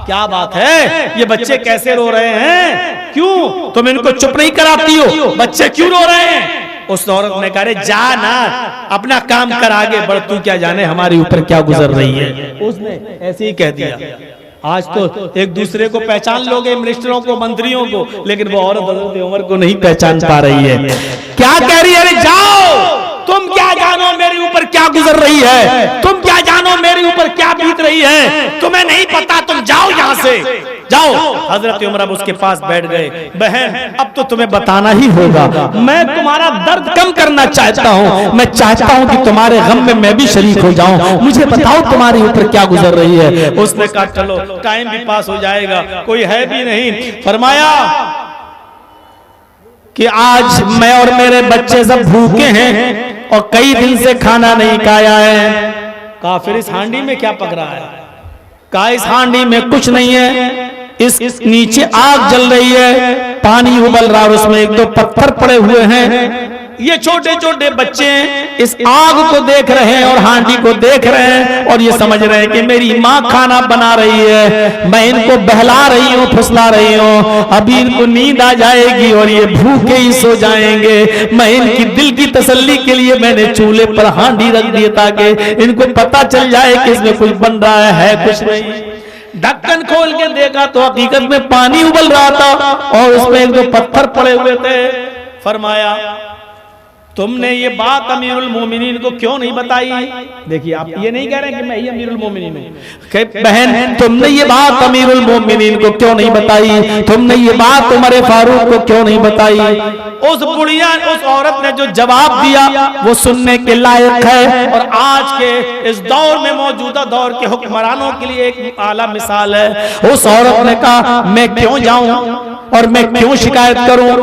Speaker 1: क्या बात है, ये बच्चे कैसे रो रहे हैं, क्यों तुम इनको चुप नहीं कराती हो, बच्चे क्यों रो रहे हैं? उस औरत ने कहा, जा ना, अपना काम कर, आगे बढ़, तू क्या जाने हमारे ऊपर क्या गुजर रही है। उसने ऐसे ही कह दिया। आज तो एक दूसरे को पहचान लोगे, मिनिस्टरों को, मंत्रियों को, लेकिन वो औरत हजरत उमर को नहीं पहचान पा रही है। क्या कह रही है? अरे जाओ, तुम क्या जानो मेरे ऊपर क्या गुजर रही है, तुम क्या जानो मेरे ऊपर क्या बीत रही है, तुम्हें नहीं पता, तुम जाओ यहां से, जाओ। हजरत उमर अब उसके पास बैठ गए। बहन, अब तो तुम्हें बताना ही होगा, मैं तुम्हारा दर्द कम करना चाहता हूँ, मैं चाहता हूँ कि तुम्हारे गम में मैं भी शरीक हो जाऊं, मुझे बताओ तुम्हारे ऊपर क्या गुजर रही है। उसने कहा, चलो टाइम भी पास हो जाएगा, कोई है भी नहीं। फरमाया कि आज मैं और मेरे बच्चे सब भूखे हैं और कई दिन से खाना नहीं खाया है। कहा, फिर इस हांडी में क्या पक रहा है? कहा, इस हांडी में कुछ नहीं है, इस नीचे आग जल रही है, पानी उबल रहा है, उसमें एक दो पत्थर पड़े हुए हैं, ये छोटे छोटे बच्चे इस आग को देख रहे हैं और हांडी को देख रहे हैं और ये समझ रहे हैं कि मेरी माँ खाना बना रही है, मैं इनको बहला रही हूँ, फुसला रही हूँ, अभी इनको नींद आ जाएगी और ये भूखे ही सो जाएंगे। मैं इनकी दिल की तसल्ली के लिए मैंने चूल्हे पर हांडी रख दी ताकि इनको पता चल जाए कि इसमें कुछ बन रहा है कुछ नहीं। ढक्कन खोल के देखा तो हकीकत में पानी उबल रहा था और उसमें एक दो पत्थर पड़े हुए थे। फरमाया, तुमने ये बात अमीरुल मोमिनीन को क्यों नहीं बताई? देखिए, आप ये नहीं कह रहे कि मैं ही अमीरुल मोमिनीन हूं। बहन, तुमने ये बात अमीरुल मोमिनीन को क्यों नहीं बताई? तुमने ये बात उमर फारूक को क्यों नहीं बताई? उस बुढ़िया, उस औरत ने जो जवाब दिया वो सुनने के लायक है और आज के इस दौर में, मौजूदा दौर के हुक्मरानों के लिए एक आला मिसाल है। उस औरत ने कहा, मैं क्यों जाऊं और मैं क्यों शिकायत करूं,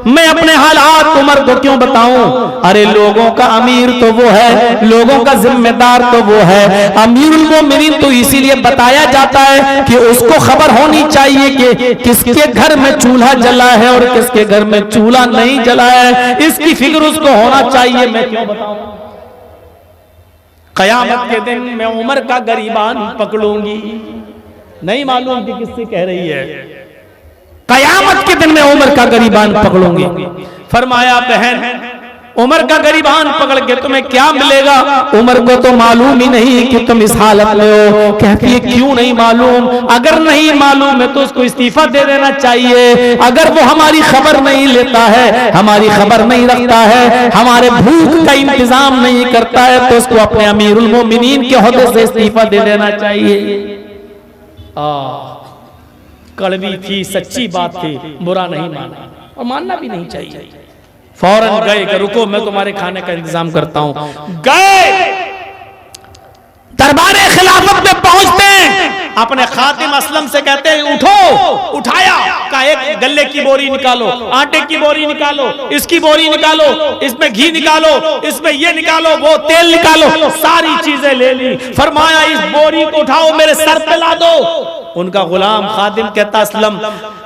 Speaker 1: मैं अपने हालात उमर को क्यों बताऊं? अरे लोगों का अमीर तो वो है, लोगों का जिम्मेदार तो वो है, अमीरुल मोमिनीन तो इसीलिए बताया जाता है कि उसको खबर होनी चाहिए कि किसके घर में चूल्हा जला है और किसके घर में चूल्हा नहीं जला है, इसकी फिक्र उसको होना चाहिए। मैं क्यों बताऊं? कयामत के दिन मैं उमर का गरीबान पकड़ूंगी, नहीं मालूम कि किससे कह रही है, कयामत के दिन मैं उमर का गरीबान पकड़ूंगी। फरमाया, बहन, उमर का गरीबान पकड़ के तुम्हें क्या मिलेगा? उमर को तो मालूम ही नहीं कि तुम इस हालत में हो। कहती है, क्यों नहीं मालूम? अगर नहीं मालूम है तो उसको इस्तीफा दे देना चाहिए। अगर वो हमारी खबर नहीं लेता है, हमारी खबर नहीं रखता है, हमारे भूख का इंतजाम नहीं करता है, तो उसको अपने अमीरुल मोमिनीन के ओहदे से इस्तीफा दे देना चाहिए। कड़वी थी, सच्ची बात थी, बुरा नहीं माना और मानना भी नहीं चाहिए। फौरन गए कि रुको, मैं तुम्हारे खाने का इंतजाम करता हूं। गए, दरबारे खिलाफत में पहुंचते हैं, अपने खातिम असलम से कहते हैं, उठो। उठाया, का एक गल्ले की बोरी निकालो, आटे की बोरी निकालो, इसकी बोरी निकालो, इसमें घी निकालो, इसमें ये निकालो, वो तेल निकालो, सारी चीजें ले ली। फरमाया, इस बोरी को उठाओ, मेरे सर पे ला दो। उनका गुलाम खादिम कहता, असलम,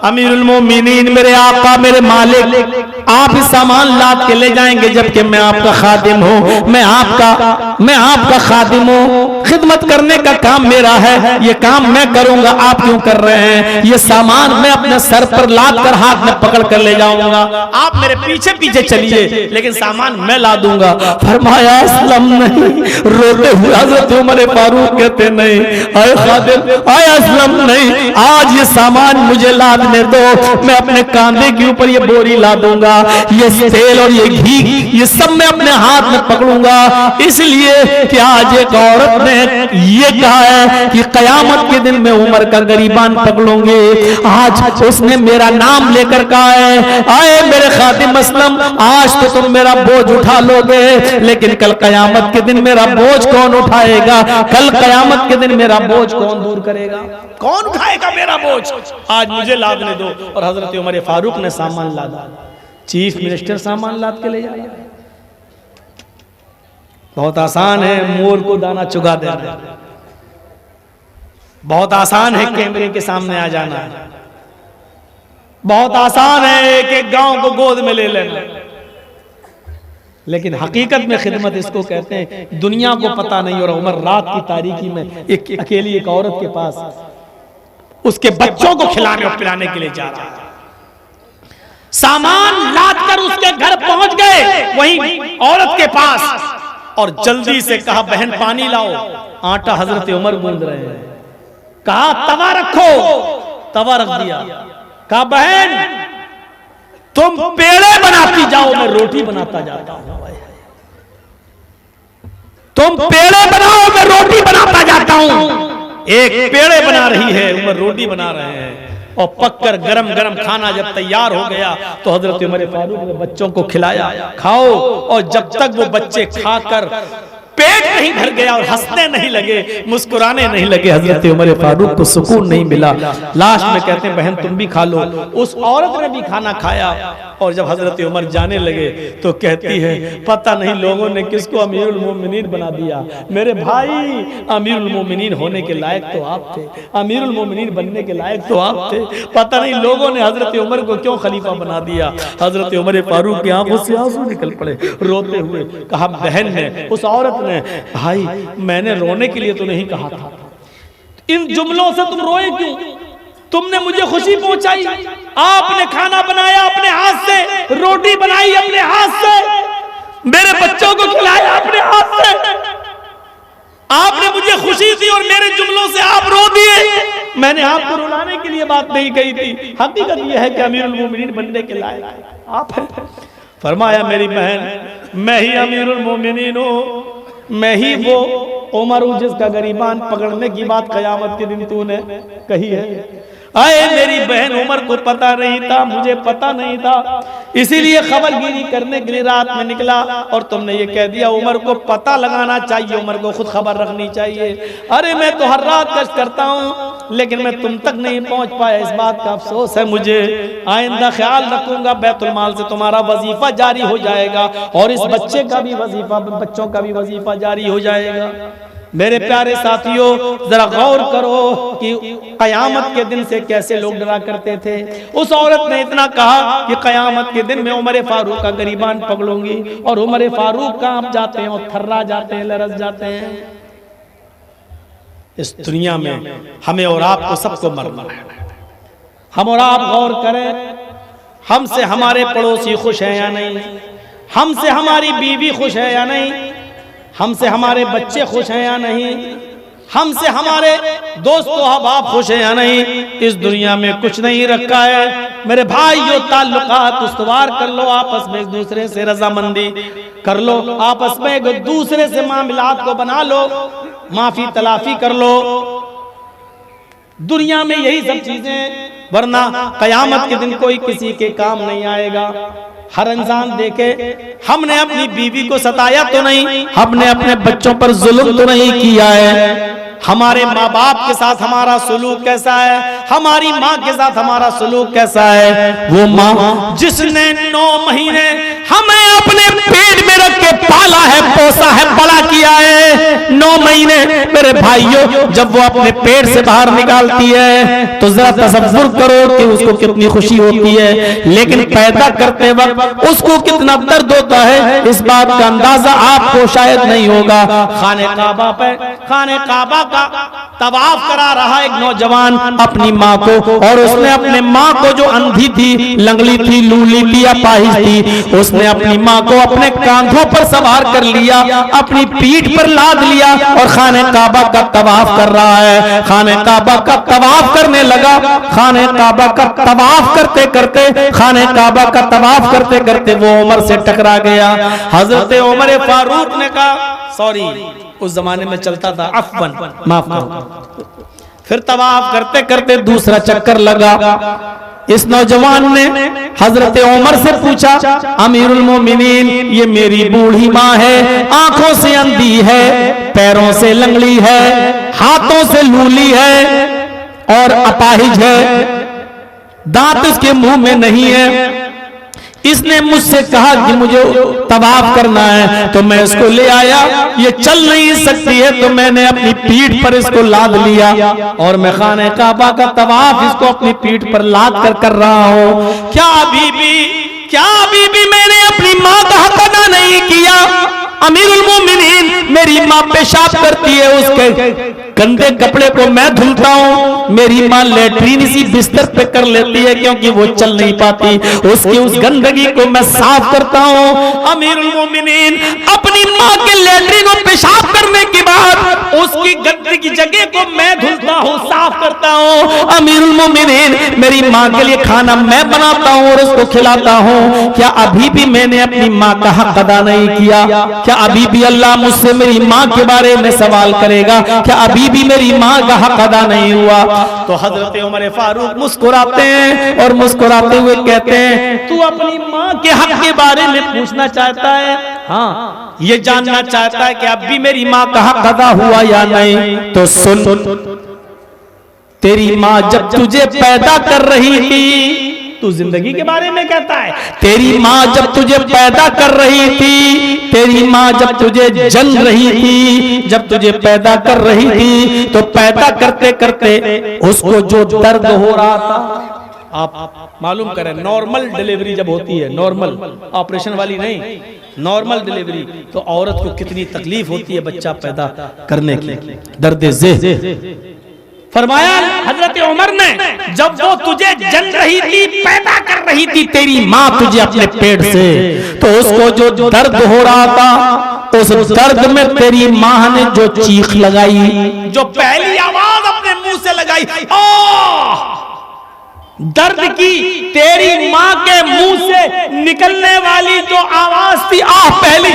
Speaker 1: अमीरुल मोमिनीन, मेरे आका, मेरे मालिक, आप इस सामान लाद के ले जाएंगे, जबकि मैं आपका खादिम हूँ, मैं आपका खादिम हूँ, खिदमत करने का काम मेरा है, ये काम मैं करूंगा, आप क्यों कर रहे हैं? ये सामान मैं अपने सर पर लाद कर हाथ में पकड़ कर ले जाऊंगा, आप मेरे पीछे पीछे चलिए, लेकिन सामान मैं ला दूंगा। फरमाया, असलम, नहीं। रोते हुए हजरत उमर फारूक कहते, नहीं, आए खादिम, आए असलम, नहीं, आज ये सामान मुझे लादने दो, मैं अपने कांधे के ऊपर ये बोरी ला दूंगा, ये तेल और ये घी, ये सब मैं अपने हाथ में पकड़ूंगा, इसलिए कि आज एक औरत ने ये कहा है कि कयामत के दिन में उमर का गरीबान पकड़ूंगी। आज उसने मेरा नाम लेकर कहा है, आए मेरे खातिम असलम, आज तो तुम मेरा बोझ उठा लोगे, लेकिन कल कयामत के दिन मेरा बोझ कौन उठाएगा? कल कयामत के दिन मेरा बोझ कौन दूर करेगा? कौन उठाएगा मेरा बोझ? आज मुझे लादने दो। और हजरत उमर फारूक ने सामान लादा। चीफ मिनिस्टर सामान लाद के ले जाए, बहुत आसान है, मोर को दाना चुगा देना। बहुत आसान है कैमरे के सामने आ जाना, बहुत आसान है एक एक गांव को गोद में ले लेना, लेकिन हकीकत में खिदमत इसको कहते हैं। दुनिया को पता नहीं, और उमर रात की तारीकी में एक अकेली एक औरत के पास उसके बच्चों को खिलाने और पिलाने के लिए जा रहा है। सामान लाद कर उसके घर पहुंच गए वहीं औरत के पास, और जल्दी से कहा बहन पानी लाओ। आटा हजरत उमर गूंद रहे हैं। कहा तवा रखो, तवा रख दिया। कहा बहन तुम पेड़े बनाती जाओ, मैं रोटी बनाता जाता हूं। तुम पेड़े बनाओ, मैं रोटी बनाता जाता हूं। एक पेड़े बना रही है, उमर रोटी बना रहे हैं, और पककर गरम गरम खाना जब तैयार हो गया तो हजरत उमर फारूक ने बच्चों को खिलाया, खाओ। और जब तक वो बच्चे खाकर पेट नहीं भर गया और हंसने नहीं लगे, मुस्कुराने नहीं लगे, हजरत उमर फारूक को सुकून नहीं मिला। लास्ट में कहते हैं बहन तुम भी खा लो। उस औरत ने भी खाना खाया, और जब हजरत उमर जाने लगे तो कहती है पता नहीं लोगों ने किसको अमीरुल मोमिनीन बना दिया। मेरे भाई अमीरुल मोमिनीन होने के लायक तो आप थे, अमीरुल मोमिनीन बनने के लायक तो आप थे, पता नहीं लोगों ने हजरत उमर को क्यों खलीफा बना दिया। हजरत उमर फारूक की आंखों से आंसू निकल पड़े, रोते हुए कहा बहन ने, उस औरत ने, भाई मैंने रोने के लिए तो नहीं कहा था, इन जुमलों से तुम रोए क्यों? तुमने मुझे खुशी पहुंचाई, आपने खाना बनाया अपने हाथ से, रोटी बनाई अपने हाथ से, मेरे बच्चों को खिलाया अपने हाथ से, आपने मुझे खुशी दी और मेरे जुमलों से आप रो दिए। मैंने आपको रुलाने के लिए बात नहीं कही थी। हकीकत यह है कि अमीरुल मोमिनीन बनने के लायक आप हैं। फरमाया मेरी बहन मैं ही अमीरुल मोमिनीन हूं, मैं ही वो उमर हूं जिसका गरीबान पकड़ने की बात कयामत के दिन तूने कही है। आए मेरी बहन उमर को पता नहीं था, मुझे पता नहीं था, इसीलिए खबरगिरी करने के लिए रात में निकला, और तुमने ये कह दिया उमर को पता लगाना चाहिए, उमर को खुद खबर रखनी चाहिए। अरे मैं तो हर रात गश्त करता हूँ, लेकिन मैं तुम तक नहीं पहुंच पाया, इस बात का अफसोस है मुझे। आइंदा ख्याल रखूंगा, बैतुल माल से तुम्हारा वजीफा जारी हो जाएगा, और इस बच्चे का भी वजीफा, बच्चों का भी वजीफा जारी हो जाएगा। मेरे प्यारे साथियों जरा गौर करो कि कयामत के दिन से कैसे लोग डरा करते थे। उस औरत ने इतना कहा कि कयामत के दिन में उमर फारूक का गरीबान पकड़ूंगी, और उमर फारूक कांप जाते हैं और थर्रा जाते हैं, लरस जाते हैं। इस दुनिया में हमें और आपको सबको मरना है। हम और आप गौर करें, हमसे हमारे पड़ोसी खुश हैं या नहीं, हमसे हमारी बीवी खुश है या नहीं, हमसे हमारे बच्चे खुश हैं या नहीं, हमसे हमारे दोस्तों अहबाब खुश हैं या नहीं। इस दुनिया में कुछ नहीं रखा है। मेरे भाइयों ताल्लुकात उस्तवार कर लो, आपस में एक दूसरे से रजामंदी कर लो, आपस में एक दूसरे से मामलात को बना लो, माफी तलाफी कर लो। दुनिया में यही सब चीजें, वरना कयामत के दिन कोई किसी के काम नहीं आएगा। हर इंसान देखे, हमने अपनी बीवी को सताया तो नहीं, हमने अपने बच्चों पर जुल्म तो नहीं किया है, हमारे माँ बाप के साथ हमारा सलूक कैसा है, हमारी माँ के साथ हमारा सलूक कैसा है। वो माँ जिसने 9 महीने हमें अपने पेट में रख के पाला है, पोसा है, बड़ा किया है, 9 महीने मेरे भाइयों जब वो अपने पेट से बाहर निकालती है तो जरा तसव्वुर करो कि उसको कितनी खुशी होती है, लेकिन पैदा करते वक्त उसको कितना दर्द होता है, इस बात का अंदाजा आपको शायद नहीं होगा। खाने काबा पे, खाने काबा का तवाफ करा रहा एक नौजवान अपनी माँ को, और उसने अपने माँ को जो अंधी थी, लंगड़ी थी, लूली थी, अपाहिज थी, उसने अपनी माँ को अपने कांधों पर सवार कर लिया, अपनी पीठ पर लाद लिया और खाने काबा का तवाफ कर रहा है। खाने काबा का तवाफ करने लगा, खाने काबा का तवाफ करते करते, खाने काबा का तवाफ करते करते वो उमर से टकरा गया। हजरत उमर फारूक ने कहा सॉरी, उस जमाने में चलता था अफवन, माफ करो। फिर तवाफ करते करते दूसरा चक्कर लगा। इस नौजवान ने हजरत उमर से पूछा, अमीरुल मोमिनीन ये मेरी बूढ़ी माँ है, आंखों से अंधी है, पैरों से लंगड़ी है, हाथों से लूली है और अपाहिज है, दांत इसके मुंह में नहीं है, इसने मुझसे कहा कि मुझे तवाफ करना है, तो मैं इसको ले आया। ये चल नहीं सकती है, तो मैंने अपनी पीठ पर इसको लाद लिया और मैं खाने काबा का तवाफ इसको अपनी पीठ पर लाद कर रहा हूँ। क्या अभी भी मैंने अपनी माँ का हक अदा नहीं किया? अमीरुल मोमिनीन, मेरी माँ पेशाब करती है, उसके गंदे कपड़े को मैं धुलता हूँ। मेरी माँ लेटरीन इसी बिस्तर पे कर लेती है क्योंकि वो चल नहीं पाती, उसकी उस गंदगी को मैं साफ करता हूँ। अमीरुल मोमिनीन, अपनी माँ के लेटरीन और पेशाब करने के बाद उसकी गंदगी की जगह को मैं धुलता हूँ, साफ करता हूँ। अमीरुल मोमिनीन, मेरी माँ के लिए खाना मैं बनाता हूँ और उसको खिलाता हूँ। क्या अभी भी मैंने अपनी माँ का हक अदा नहीं किया? क्या अभी भी अल्लाह मुझसे मेरी माँ के बारे में सवाल करेगा? क्या अभी भी मेरी माँ का हक अदा नहीं हुआ? तो हजरत उमर फारूक मुस्कुराते हैं और मुस्कुराते हुए कहते हैं, तू अपनी माँ के हक के बारे में पूछना चाहता है? हाँ, ये जानना चाहता है कि अब भी मेरी माँ का हक अदा हुआ या नहीं? तो सुन, तेरी माँ जब तुझे पैदा कर रही थी, तू जिंदगी के बारे में कहता है, तेरी माँ जब तुझे पैदा कर रही थी, तेरी माँ जब तुझे जन्म रही थी, जब तुझे पैदा कर रही थी, तो पैदा करते करते उसको जो दर्द हो रहा था, आप मालूम करें, नॉर्मल डिलीवरी जब होती है, नॉर्मल ऑपरेशन वाली नहीं, नॉर्मल डिलीवरी, तो औरत को कितनी तकलीफ होती है बच्चा पैदा करने की, दर्द ज़ेह। फरमाया हजरत उमर ने, जब वो तुझे जन रही थी, पैदा कर रही थी तेरी माँ तुझे अपने पेट से, तो उसको जो दर्द हो रहा था, उस दर्द में तेरी माँ ने जो चीख लगाई, जो पहली आवाज अपने मुंह से लगाई, दर्द की, तेरी माँ के मुंह से निकलने वाली जो आवाज थी, आह पहली,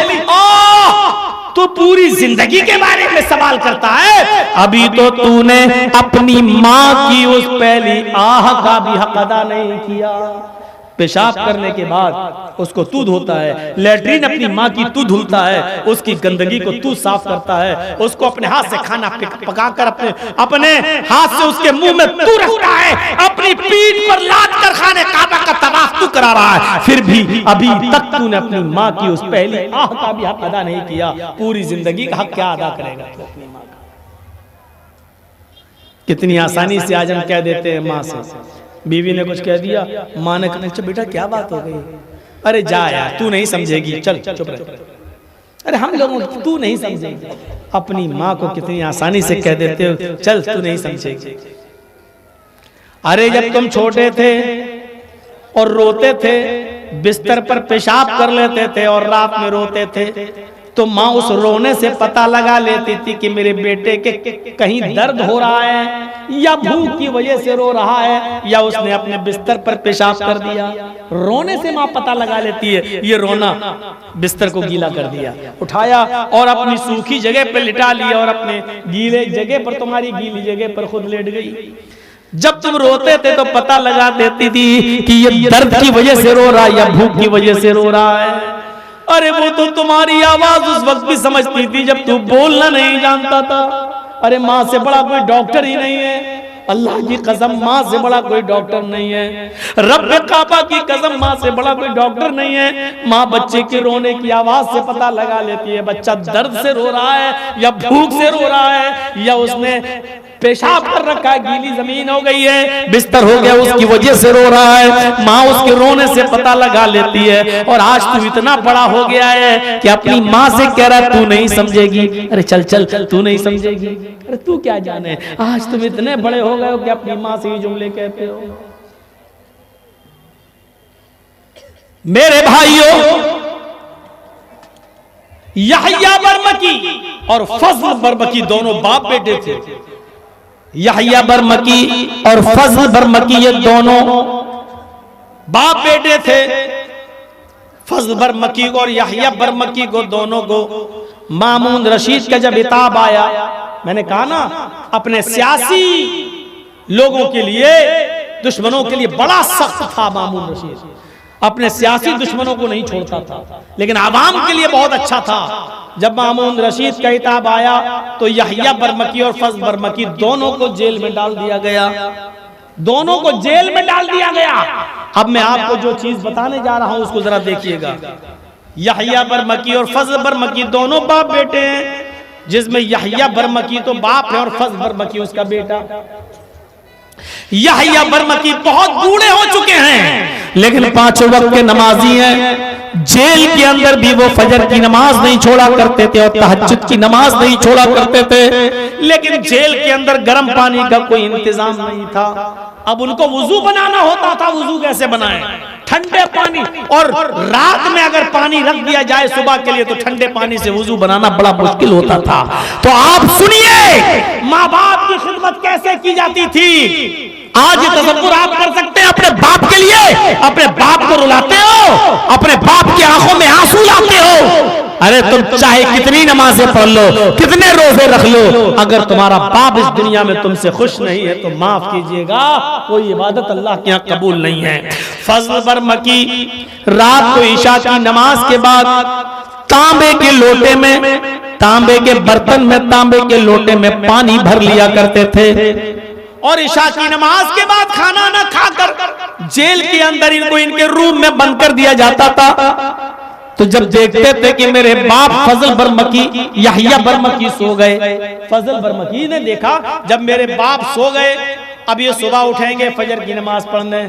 Speaker 1: तो पूरी जिंदगी के बारे में सवाल करता है? अभी तो तूने अपनी माँ की उस पहली आह का भी हक अदा नहीं किया। पेशाब करने के बाद उसको तू धोता है, लेटरीन अपनी माँ की तू धुलता है, उसकी गंदगी को तू साफ करता है, उसको अपने हाथ से खाना पकाकर अपने हाथ से उसके मुंह में तू रखता है, अपनी पीठ पर लाद कर खाने काबा का तवाफ तू करा रहा है। फिर भी अभी तक तूने अपनी माँ की उस पहली आह का भी हक अदा नहीं किया। पूरी जिंदगी का हक क्या अदा करेगा तू अपनी माँ का? कितनी आसानी से आज हम कह देते हैं माँ से, बीवी ने कुछ कह दिया, माँ ने कहा, बेटा क्या बात हो गई? अरे जा यार, तू नहीं समझेगी, चल चुप रह। अरे हम लोगों तू नहीं समझेगी, अपनी माँ को कितनी आसानी से कह देते हो, चल तू नहीं समझेगी। अरे जब तुम छोटे थे और रोते थे, बिस्तर पर पेशाब कर लेते थे और रात में रोते थे, तो माँ उस रोने से पता लगा लेती थी कि मेरे बेटे के कहीं दर्द हो रहा है, या भूख की वजह से रो रहा है, या उसने अपने बिस्तर पर पेशाब कर दिया। रोने से माँ पता लगा लेती है, ये रोना बिस्तर को गीला कर दिया, उठाया और अपनी सूखी जगह पर लिटा लिया और अपने गीले जगह पर, तुम्हारी गीली जगह पर खुद लेट गई। जब तुम रोते थे तो पता लगा देती थी कि ये दर्द की वजह से रो रहा है या भूख की वजह से रो रहा है। अरे वो तो तुम्हारी आवाज उस वक्त भी समझती थी जब तू बोलना नहीं जानता था। अरे माँ से बड़ा कोई डॉक्टर ही नहीं है, अल्लाह की कसम माँ से बड़ा कोई डॉक्टर नहीं है, रब्बे काबा की कसम माँ से बड़ा कोई डॉक्टर नहीं है। माँ बच्चे के रोने की आवाज से पता लगा लेती है बच्चा दर्द से रो रहा है या भूख से रो रहा है, या उसने पेशाब कर रखा है, गीली जमीन हो गई है, बिस्तर हो गया, उसकी वजह से रो रहा है। माँ उसके रोने से पता लगा लेती है। और आज तू इतना बड़ा हो गया है कि अपनी माँ से कह रहा है तू नहीं समझेगी। अरे चल चल तू नहीं समझेगी, अरे तू क्या जाने, आज तुम इतने बड़े हो गए हो कि अपनी माँ से ये जुमले कहते हो। मेरे भाइयों, यहया बरमकी और फजल बरमकी दोनों बाप बेटे थे। यहया बरमकी और फजल बरमकी ये दोनों बाप बेटे थे। फजल बरमकी और यहया बरमकी को दोनों को मामून रशीद का जब इताब आया, मैंने कहा ना अपने सियासी लोगों के लिए, दुश्मनों के लिए बड़ा सख्त था मामून रशीद, अपने सियासी दुश्मनों को नहीं छोड़ता था, लेकिन आवाम के लिए बहुत अच्छा था। जब मामून रशीद का किताब आया तो यहया बरमकी और फजल बरमकी दोनों को जेल में डाल दिया गया। दोनों को जेल में डाल दिया गया। अब मैं आपको जो चीज बताने जा रहा हूं उसको जरा देखिएगा। यहया बरमकी और फजल बरमकी दोनों बाप बेटे हैं, जिसमें यहया बरमकी तो बाप है और फजल बरमकी उसका बेटा। यहया बरमकी बहुत बूढ़े हो चुके हैं, लेकिन पांचों वक्त के नमाजी हैं। जेल के अंदर भी वो फजर की नमाज नहीं छोड़ा करते थे और तहज्जुद की नमाज नहीं छोड़ा करते थे, लेकिन जेल के अंदर गर्म पानी का कोई इंतजाम नहीं था। अब उनको वुजू बनाना होता था। वुजू कैसे बनाएं? ठंडे पानी, और रात में अगर पानी रख दिया जाए सुबह के लिए तो ठंडे पानी से वुजू बनाना बड़ा मुश्किल होता था। तो आप सुनिए माँ बाप की खिदमत कैसे की जाती थी। आज ये तसव्वुर आप कर सकते हैं अपने बाप के लिए? अपने बाप को रुलाते हो, अपने बाप की आंखों में आंसू लाते हो। अरे तुम चाहे कितनी नमाजें पढ़ लो, कितने रोजे रख लो, अगर तुम्हारा बाप इस दुनिया में तुमसे खुश नहीं है तो माफ कीजिएगा, कोई इबादत अल्लाह के यहाँ कबूल नहीं है। फजल बरमकी रात को ईशा की नमाज के बाद तांबे के लोटे में, तांबे के बर्तन में, तांबे के लोटे में पानी भर लिया करते थे और ईशा की नमाज के बाद खाना ना खाकर जेल के अंदर इनको इनके रूम में बंद कर दिया जाता था। तो जब देखते थे कि मेरे बाप फजल बरमकी, यहया बरमकी सो गए, फजल बरमकी ने देखा जब मेरे बाप सो गए, अब ये सुबह उठेंगे फजर की नमाज पढ़ने,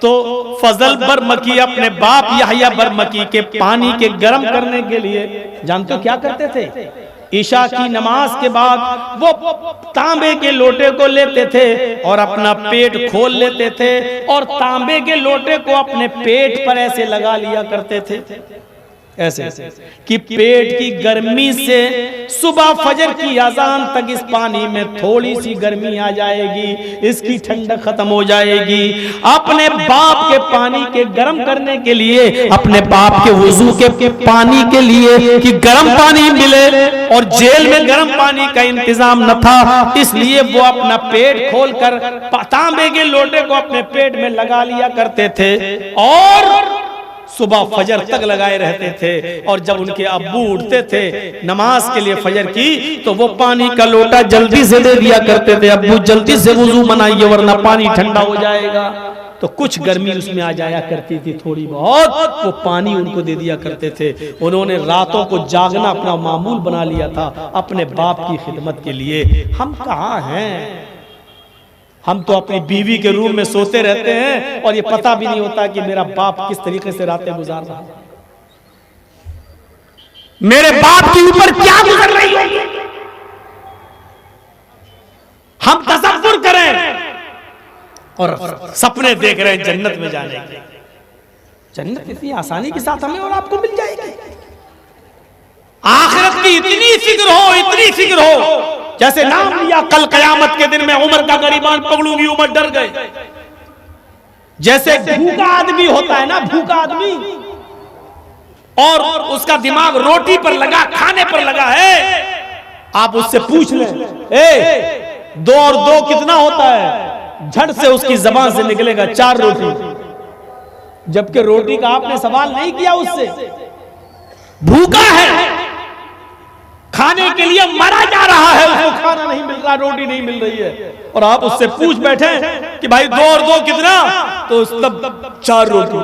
Speaker 1: तो फजल बरमकी अपने बाप यहया बरमकी के पानी के गर्म करने के लिए जानते हो क्या करते थे? ईशा की नमाज के बाद वो तांबे के लोटे को लेते थे और अपना पेट खोल लेते थे और तांबे के लोटे को अपने पेट पर ऐसे लगा लिया करते थे, ऐसे कि पेट की गर्मी से सुबह फजर की अजान तक इस पानी में थोड़ी सी गर्मी आ जाएगी, इसकी ठंडक खत्म हो जाएगी। अपने बाप के पानी के गर्म करने के लिए, अपने बाप के वुजू के पानी के लिए कि गर्म पानी मिले, और जेल में गर्म पानी का इंतजाम न था, इसलिए वो अपना पेट खोलकर तांबे के लोटे को अपने पेट में लगा लिया करते थे और सुबह फजर तक लगाए रहते थे। और जब उनके अब्बू उठते थे नमाज के लिए फजर की, तो वो पानी का लोटा जल्दी से दे दिया करते थे, अब्बू जल्दी से वुजू बनाइए वरना पानी ठंडा हो जाएगा। तो कुछ गर्मी उसमें आ जाया करती थी, थोड़ी बहुत, वो पानी उनको दे दिया करते थे। उन्होंने रातों को जागना अपना मामूल बना लिया था अपने बाप की खिदमत के लिए। हम कहाँ हैं? हम तो अपनी बीवी के रूम में सोते रहते हैं और ये पता भी नहीं होता कि मेरा बाप किस तरीके से रातें गुजार रहा है, मेरे बाप के ऊपर क्या गुजर रही होगी। हम तसव्वुर करें और सपने देख रहे हैं जन्नत में जाने के। जन्नत इतनी आसानी के साथ हमें और आपको मिल जाएगी। आखिरत की इतनी फिक्र हो, इतनी फिक्र हो, जैसे नाम लिया कल कयामत के दिन में उमर का गरीबान पकड़ूंगी, उमर डर गए। जैसे भूखा आदमी होता है ना, भूखा आदमी, और उसका दिमाग रोटी पर लगा, खाने पर लगा है, आप उससे पूछ लें 2 और 2 कितना होता है, झट से उसकी जबान से निकलेगा 4 रोटी, जबकि रोटी का आपने सवाल नहीं किया उससे। भूखा है, खाने के लिए मरा जा रहा है, उसको खाना नहीं मिल रहा, रोटी नहीं मिल रही है, और आप उससे पूछ बैठे कि भाई 2 और 2 कितना, तो तब 4 रोटी।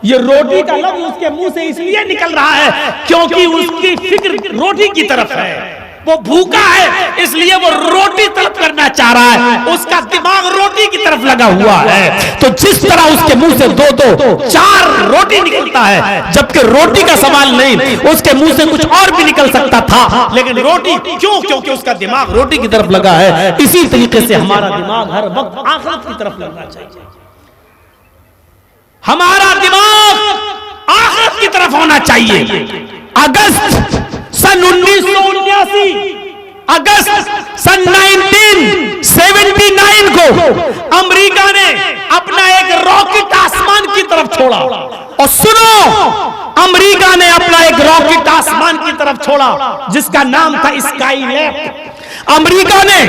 Speaker 1: ये रोटी का लफ्ज उसके मुंह से इसलिए निकल रहा है क्योंकि उसकी फिक्र रोटी की तरफ है। वो भूखा है इसलिए वो रोटी तलब करना चाह रहा है, उसका दिमाग रोटी की तरफ लगा हुआ है। तो जिस तरह उसके मुंह से 2-2, 4 रोटी निकलता है, जबकि रोटी का सवाल नहीं, उसके मुंह से कुछ और भी निकल सकता था, लेकिन रोटी क्यों? क्योंकि उसका दिमाग रोटी की तरफ लगा है। इसी तरीके से हमारा दिमाग हर वक्त आखिरत की तरफ लगना चाहिए। हमारा दिमाग आखिरत की तरफ होना चाहिए। अगस्त सन 1979, अगस्त सन 1979 को अमेरिका ने अपना एक रॉकेट आसमान की तरफ छोड़ा। और सुनो, अमेरिका ने अपना एक रॉकेट आसमान की तरफ छोड़ा जिसका नाम था स्काईलैब। अमेरिका ने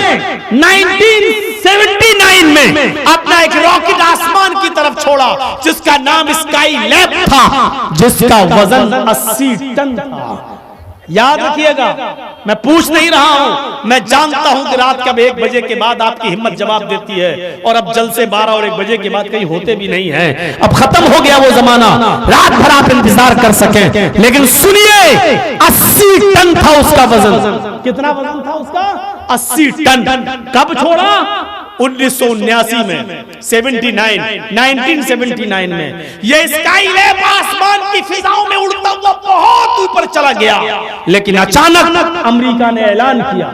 Speaker 1: 1979 में अपना एक रॉकेट आसमान की तरफ छोड़ा जिसका नाम स्काईलैब था, जिसका वजन 80 टन था। याद रखिएगा, मैं पूछ नहीं रहा हूं, मैं जानता हूं कि रात कब 1 बजे के बाद आपकी हिम्मत जवाब देती है, और अब जल से 12 और 1 बजे के बाद कहीं होते भी नहीं हैं। अब खत्म हो गया वो जमाना, रात भर आप इंतजार कर सकें। लेकिन सुनिए, 80 टन था उसका वजन। कितना वजन था उसका? 80 टन। कब छोड़ा? 1979 में, 1979 में। ये स्काई लैब आसमान की फिजाओं में उड़ता हुआ बहुत ऊपर चला गया, लेकिन अचानक अमेरिका ने ऐलान किया।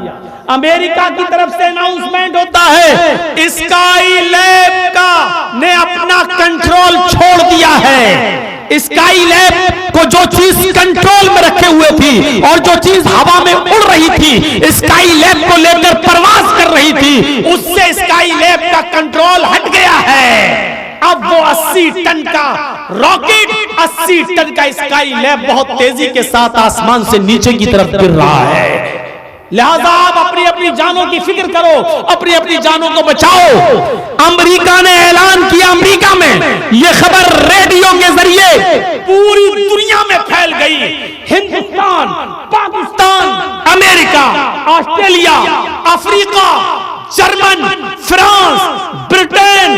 Speaker 1: अमेरिका की तरफ से अनाउंसमेंट होता है, स्काई लैब का ने अपना कंट्रोल छोड़ दिया है। स्काई लैब को जो चीज कंट्रोल में रखे हुए थी और जो चीज हवा में उड़ रही थी, स्काई लैब को लेकर परवाज कर रही थी, उससे स्काई लैब का कंट्रोल हट गया है। अब वो 80 टन का रॉकेट, 80 टन का स्काई लैब बहुत तेजी के साथ आसमान से नीचे की तरफ गिर रहा है। लिहाजा आप अपनी अपनी जानों की फिक्र करो, अपनी अपनी जानों को बचाओ। अमेरिका ने ऐलान किया, अमेरिका में यह खबर रेडियो के जरिए पूरी दुनिया में फैल गई। Hindustan, Pakistan, America, Australia, Africa, German, France, Britain,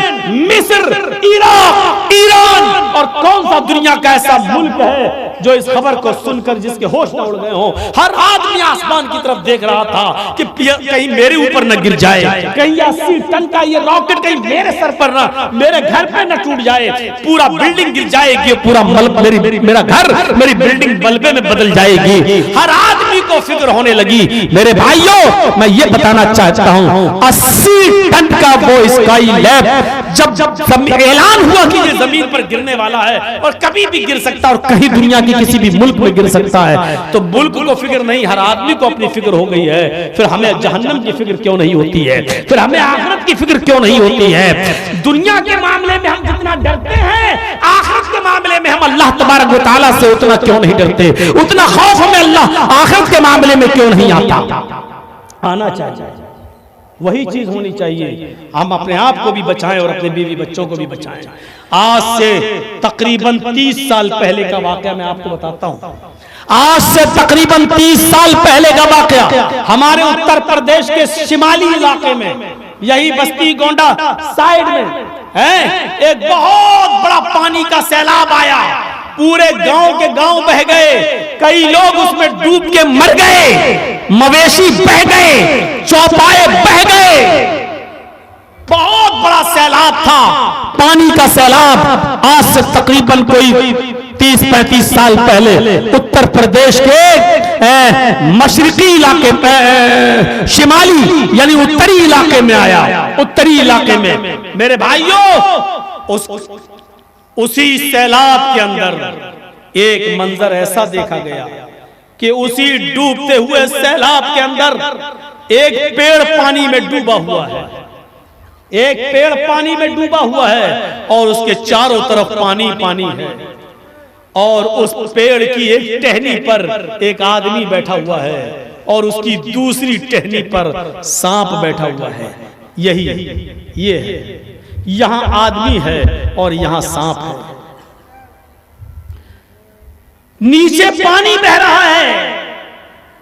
Speaker 1: मिस्र, इराक, ईरान, और कौन सा दुनिया का ऐसा मुल्क है जो इस खबर को सुनकर जिसके होश न उड़ गए हों। हर आदमी आसमान की तरफ देख रहा था कि कहीं मेरे ऊपर न गिर जाए, कहीं 80 टन का ये रॉकेट कहीं मेरे सर पर ना, मेरे घर पे न टूट जाए, पूरा बिल्डिंग गिर जाएगी, पूरा मेरा घर, मेरी बिल्डिंग मलबे में बदल जाएगी। हर आदमी को फिक्र होने लगी। मेरे भाइयों, मैं ये बताना चाहता हूं, 80 टन का वो स्काई लैब जब ऐलान हुआ कि ये जमीन पर गिरने वाला है और कभी भी गिर सकता है और कहीं दुनिया की किसी भी मुल्क में गिर सकता है, तो मुल्क को फिक्र नहीं, हर आदमी को अपनी फिक्र हो गई है। फिर हमें जहन्नम की फिक्र क्यों नहीं होती है? फिर हमें आखिरत की फिक्र क्यों नहीं होती है? दुनिया के मामले में हम जितना डरते हैं, आखिरत के मामले में हम अल्लाह तबारक व तआला से उतना क्यों नहीं डरते? उतना खौफ हमें अल्लाह आखिरत के मामले में क्यों नहीं आता? आना चाहिए, वही चीज होनी चाहिए। हम अपने आप को भी बचाएं और अपने बीवी बच्चों को भी बचाएं। आज से तकरीबन 30 साल पहले का वाकया मैं आपको बताता हूं। आज से तकरीबन 30 साल पहले का वाकया हमारे उत्तर प्रदेश के शिमाली इलाके में, यही बस्ती गोंडा साइड में है, एक बहुत बड़ा पानी का सैलाब आया। पूरे गांव के गांव बह गए, कई लोग उसमें डूब के मर गए, मवेशी बह गए, चौपाए बह गए। बहुत बड़ा सैलाब था, पानी का सैलाब। आज से तकरीबन कोई 30-35 साल पहले उत्तर प्रदेश के मशरकी इलाके में, शिमाली यानी उत्तरी इलाके में आया। उत्तरी इलाके में मेरे भाइयों, उसी सैलाब के अंदर एक मंजर ऐसा देखा गया कि उसी डूबते हुए सैलाब के अंदर एक पेड़ पानी में डूबा हुआ है। एक पेड़ पानी में डूबा हुआ है और उसके चारों तरफ पानी पानी है, और उस पेड़ की एक टहनी पर एक आदमी बैठा हुआ है और उसकी दूसरी टहनी पर सांप बैठा हुआ है। यही ये है, यहां आदमी है और यहां सांप है। नीचे पानी बह रहा है,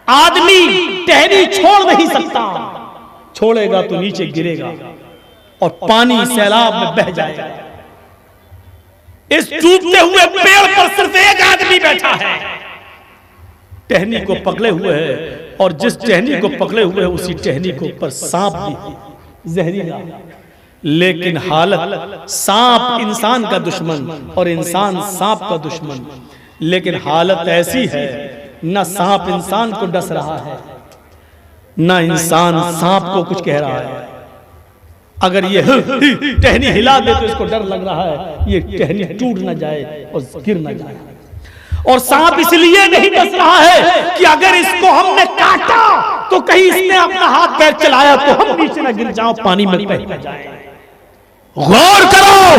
Speaker 1: आदमी टहनी छोड़ नहीं सकता, छोड़ेगा तो नीचे गिरेगा और पानी सैलाब में बह जाएगा। इस डूबते हुए पेड़ पर सिर्फ एक आदमी बैठा है, टहनी को पकड़े हुए है, और जिस टहनी को पकड़े हुए है उसी टहनी के ऊपर सांप भी जहरीला। लेकिन हालत, सांप इंसान का दुश्मन और इंसान सांप का दुश्मन, लेकिन हालत ऐसी है, न सांप इंसान को डस रहा है, न इंसान सांप को कुछ कह रहा है। अगर ये टहनी हिला दे तो इसको डर लग रहा है ये टहनी टूट न जाए और गिर न जाए। और सांप इसलिए नहीं डस रहा है कि अगर इसको हमने काटा तो कहीं इसने अपना हाथ पैर चलाया तो हम नीचे न गिर जाओ, पानी में बह जाए। गौर करो,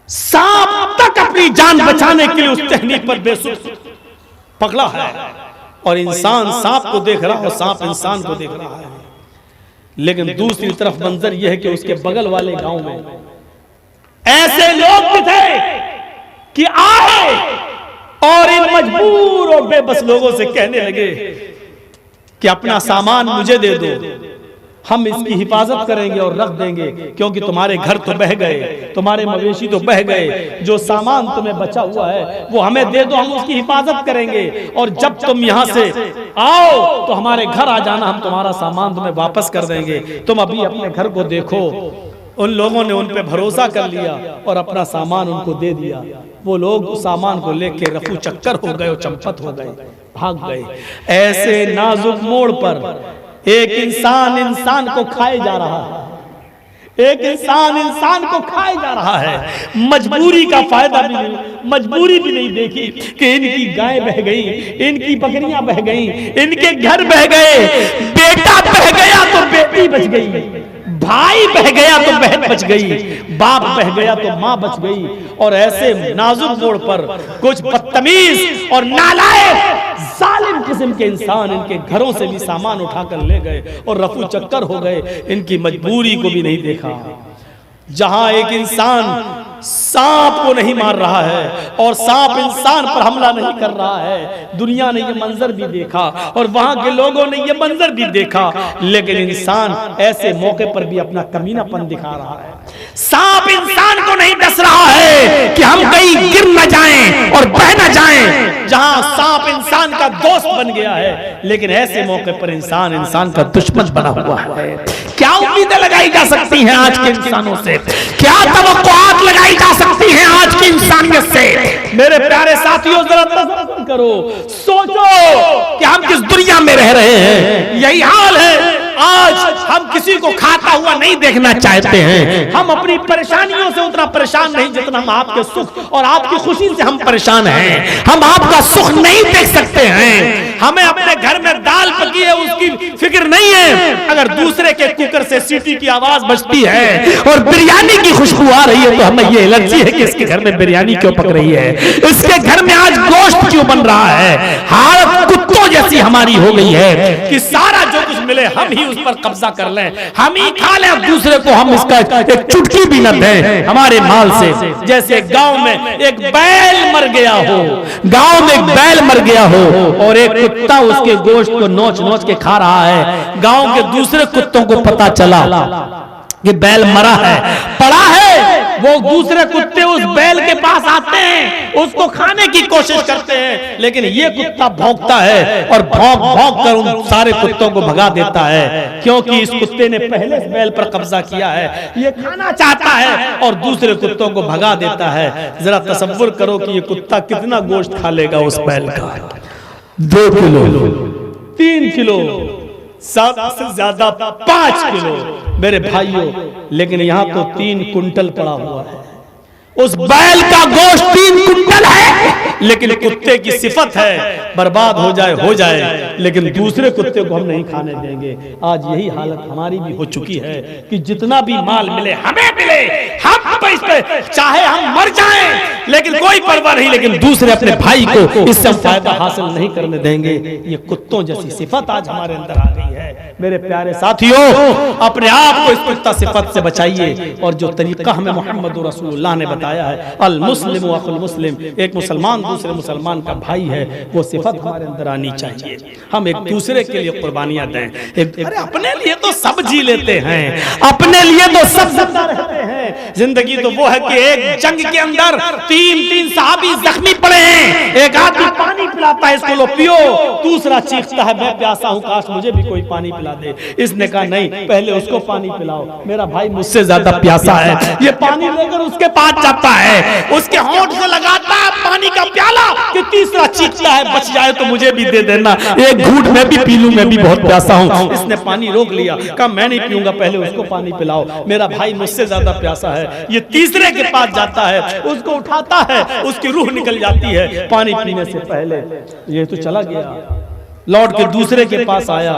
Speaker 1: सांप तक अपनी जान बचाने के लिए उस टहनी पर बेसुध पकड़ा है, और इंसान सांप को देख रहा है और सांप इंसान को देख रहा है। लेकिन दूसरी तरफ मंजर यह है कि उसके बगल वाले गांव में ऐसे लोग भी थे कि आए और इन मजबूर और बेबस लोगों से कहने लगे कि अपना सामान मुझे दे दो, हम इसकी हिफाजत करेंगे और रख देंगे, क्योंकि तुम्हारे घर तो बह गए, तुम्हारे मवेशी तो बह गए, जो सामान तुम्हें बचा हुआ है वो हमें दे दो, हम उसकी हिफाजत करेंगे, और जब तुम यहाँ से आओ तो हमारे घर आ जाना, हम तुम्हारा सामान तुम्हें वापस कर देंगे, तुम अभी अपने घर को देखो। उन लोगों ने उन पे भरोसा कर लिया और अपना सामान उनको दे दिया। वो लोग सामान को लेके रफू चक्कर हो गए और चंपत हो गए, भाग गए। ऐसे नाजुक मोड़ पर एक इंसान को खाए जा रहा है, एक इंसान को खाए जा रहा है। मजबूरी का फायदा भी नहीं, मजबूरी भी नहीं देखी कि इनकी गाय बह गई, इनकी बकरियां बह गई, इनके घर बह गए, बेटा बह गया तो बेटी बच गई, भाई बह गया तो बहन बच गई, बाप बह गया तो माँ बच गई। और ऐसे नाजुक मोड़ पर कुछ बदतमीज और नालायक जालिम किस्म के इंसान इनके घरों से भी सामान उठाकर ले गए और रफू चक्कर हो गए, इनकी मजबूरी को भी नहीं देखा। जहां एक इंसान सांप को नहीं मार रहा है और सांप इंसान पर हमला नहीं कर रहा है, दुनिया ने ये मंजर भी देखा और वहां के लोगों ने ये मंजर भी देखा, लेकिन इंसान ऐसे मौके पर भी अपना कमीनापन दिखा रहा है। सांप इंसान को नहीं डस रहा है कि हम कहीं गिर न जाएं और बह न जाएं। जहां सांप इंसान का दोस्त बन गया है, लेकिन ऐसे मौके पर इंसान का दुश्मन बना हुआ है। क्या उम्मीदें लगाई जा सकती हैं आज के इंसानों से? क्या तवक्कुआत लगाई जा सकती हैं आज की इंसानियत से? मेरे प्यारे साथियों, जरा तसव्वुर करो, सोचो कि हम किस दुनिया में रह रहे हैं। यही हाल है आज। हम किसी को खाता हुआ नहीं देखना चाहते हैं। हम अपनी परेशानियों से उतना परेशान नहीं जितना हम आपके सुख और आपकी खुशी से हम परेशान हैं। हम आपका सुख नहीं देख सकते हैं। हमें अपने घर में दाल पकी है उसकी फिक्र नहीं है, अगर दूसरे के कुकर से सीटी की आवाज बजती है और बिरयानी की खुशबू आ रही है तो हमें ये एलर्जी है कि इसके घर में बिरयानी क्यों पक रही है, इसके घर में आज गोश्त क्यों बन रहा है। हालत कुत्तों जैसी हमारी हो गई है कि सारा जो कुछ मिले हम ही उस पर कब्जा कर लें, हम ही खा लें, दूसरे को हम इसका एक चुटकी भी न दें हमारे माल से। जैसे गांव में एक बैल मर गया हो, गांव में एक बैल मर गया हो और एक कुत्ता उसके गोश्त को नोच नोच के खा रहा है। गांव के दूसरे कुत्तों को पता चला कि बैल मरा है, पड़ा है, वो दूसरे कुत्ते उस बैल के पास आते हैं, उसको खाने की कोशिश करते हैं, लेकिन ये कुत्ता भौंकता है और भौंक भौंक कर उन सारे कुत्तों को भगा देता है, क्योंकि इस कुत्ते ने पहले इस बैल पर कब्जा किया है, ये खाना चाहता है और दूसरे कुत्तों को भगा देता है। जरा तसव्वुर करो कि ये कुत्ता कितना गोश्त खा लेगा उस बैल का। 2 किलो, 3 किलो, सबसे ज्यादा 5 किलो मेरे भाइयों, लेकिन यहाँ तो 3 कुंटल पड़ा हुआ है। उस बैल का गोश्त 3 कुंटल है, लेकिन कुत्ते की सिफत है बर्बाद हो जाए, लेकिन दूसरे कुत्ते को हम नहीं खाने देंगे। आज यही हालत हमारी भी हो चुकी है कि जितना भी माल मिले हमें मिले, हम इस पे चाहे हम मर जाएं, लेकिन कोई परवाह नहीं, लेकिन दूसरे अपने भाई को इससे फायदा हासिल नहीं करने देंगे। ये कुत्तों जैसी सिफत आज हमारे अंदर आ गई है। मेरे प्यारे साथियों, अपने आप को इस कुत्ता सिफत से बचाइए और जो तरीका हमें मोहम्मद रसूलुल्लाह ने बताया है, अल मुस्लिम अखुल मुस्लिम, एक मुसलमान दूसरे मुसलमान का भाई है, वो सिफत हमारे अंदर आनी चाहिए। हम एक दूसरे के लिए कुर्बानियां दें। अरे अपने लिए तो सब जी लेते हैं, अपने लिए तो सब जिंदा रहते हैं। जिंदगी तो वो है कि एक जंग के अंदर 3 सहाबी जख्मी पड़े हैं, एक आदमी पानी पिलाता है, इसको लो पियो, दूसरा चीखता है मैं प्यासा हूं, काश मुझे भी कोई पानी पिला दे। इसने कहा नहीं, पहले उसको पानी पिलाओ, मेरा भाई मुझसे ज्यादा प्यासा है। ये पानी लेकर उसके पास जाता है, उसके होंठ से लगाता है पानी का प्याला कि तीसरा चीखता है बच जाए तो मुझे भी दे देना, एक घूंट मैं भी पी लूं, मैं भी बहुत प्यासा हूं। इसने पानी रोक लिया, कहा मैं नहीं पीऊंगा, पहले उसको पानी पिलाओ, मेरा भाई मुझसे ज्यादा प्यासा है। ये तीसरे के पास जाता है, उसको उठाता है, उसकी रूह निकल जाती है पानी पीने से पहले। ये तो चला गया, लौट के दूसरे के पास आया,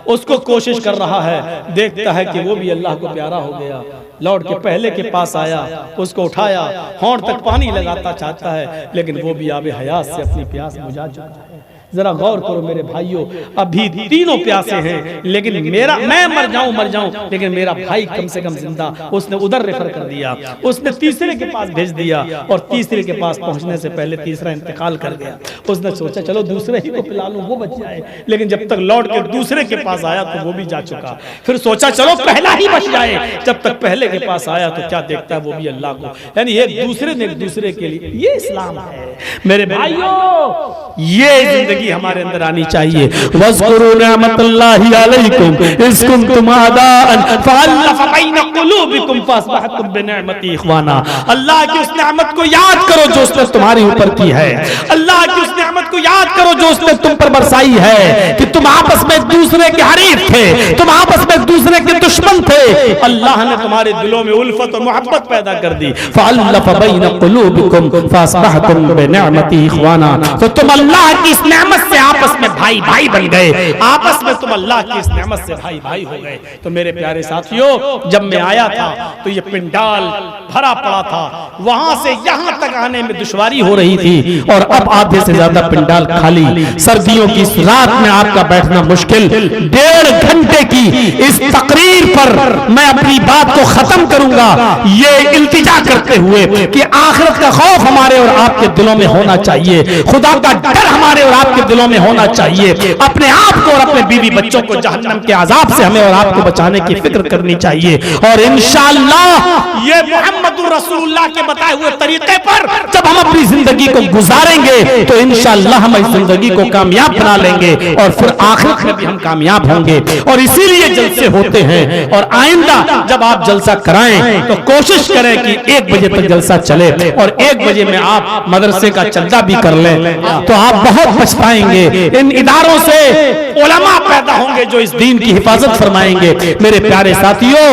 Speaker 1: उसको कोशिश कर रहा है, देखता है कि वो भी अल्लाह को प्यारा हो गया, लौट के पहले के पास आया, उसको उठाया, होंठ तक पानी लगाता चाहता है, लेकिन वो भी आबे हयात से अपनी प्यास बुझा चुका है। जरा गौर करो मेरे भाइयों, अभी तीनों प्यासे हैं, लेकिन मैं मर जाऊं लेकिन मेरा भाई कम से कम जिंदा। उसने उधर रेफर कर दिया, उसने तीसरे के पास भेज दिया, और तीसरे के पास पहुंचने से पहले तीसरा इंतकाल कर गया। उसने सोचा चलो दूसरे ही को पिला लूं, वो बच जाए, लेकिन जब तक लौट के दूसरे के पास आया तो वो भी जा चुका। फिर सोचा चलो पहला ही बच जाए, जब तक पहले के पास आया तो क्या देखता है वो भी अल्लाह को, यानी एक दूसरे ने एक दूसरे के लिए। ये इस्लाम है मेरे भाइयों, ये जिंदगी हमारे अंदर आनी चाहिए। वज़कुरू निअमतल्लाहि अलैकुम इज़ कुंतुम आदाअन फ़अल्लफ़ बैन क़ुलूबिकुम फ़अस्बहतुम बिनिअमतिही इख़वाना। अल्लाह की उस नेमत को याद करो जो उसने तुम्हारे ऊपर की है। अल्लाह की उस नेमत को याद करो जो उसने तुम पर बरसाई है, कि तुम आपस में एक दूसरे के हरीफ थे, तुम आपस में एक दूसरे के दुश्मन थे। अल्लाह ने तुम्हारे दिलों में उल्फत और मोहब्बत पैदा कर दी। फ़अल्लफ़ बैन क़ुलूबिकुम फ़अस्बहतुम बिनिअमतिही इख़वाना। तो तुम अल्लाह की इस नेमत से आपस में भाई भाई बन गए, आपस में तुम अल्लाह की इस नेमत से भाई भाई हो गए। तो मेरे प्यारे साथियों, जब मैं आया था तो ये पिंडाल भरा पड़ा था, वहां से यहां तक आने में दुश्वारी हो रही थी, और अब आधे से ज्यादा पिंडाल खाली। सर्दियों की इस रात में आपका बैठना मुश्किल। 1.5 घंटे की इस तकरीर पर मैं अपनी बात को खत्म करूंगा ये इल्तिजा करते हुए कि आखिरत का खौफ हमारे और आपके दिलों में होना चाहिए, खुदा का डर हमारे और आपके दिलों में होना चाहिए, अपने आप को और अपने बीवी बच्चों को जहन्नम के अजाब से हमें और आपको बचाने की फिक्र करनी चाहिए। और इंशाअल्लाह ये मोहम्मदुर रसूलुल्लाह के बताए हुए तरीके पर जब हम अपनी जिंदगी को गुजारेंगे तो इंशाअल्लाह हम इस जिंदगी को कामयाब बना लेंगे, और फिर आखिरत में भी हम कामयाब होंगे। और इसीलिए जलसे होते हैं, और आइंदा जब आप जलसा कराएं तो कोशिश करें कि 1 बजे तक जलसा चले, और 1 बजे में आप मदरसे का चंदा भी कर लें, तो आप बहुत पछताएंगे। इन इदारों से उलमा पैदा होंगे जो इस दीन की हिफाजत फरमाएंगे। मेरे प्यारे साथियों,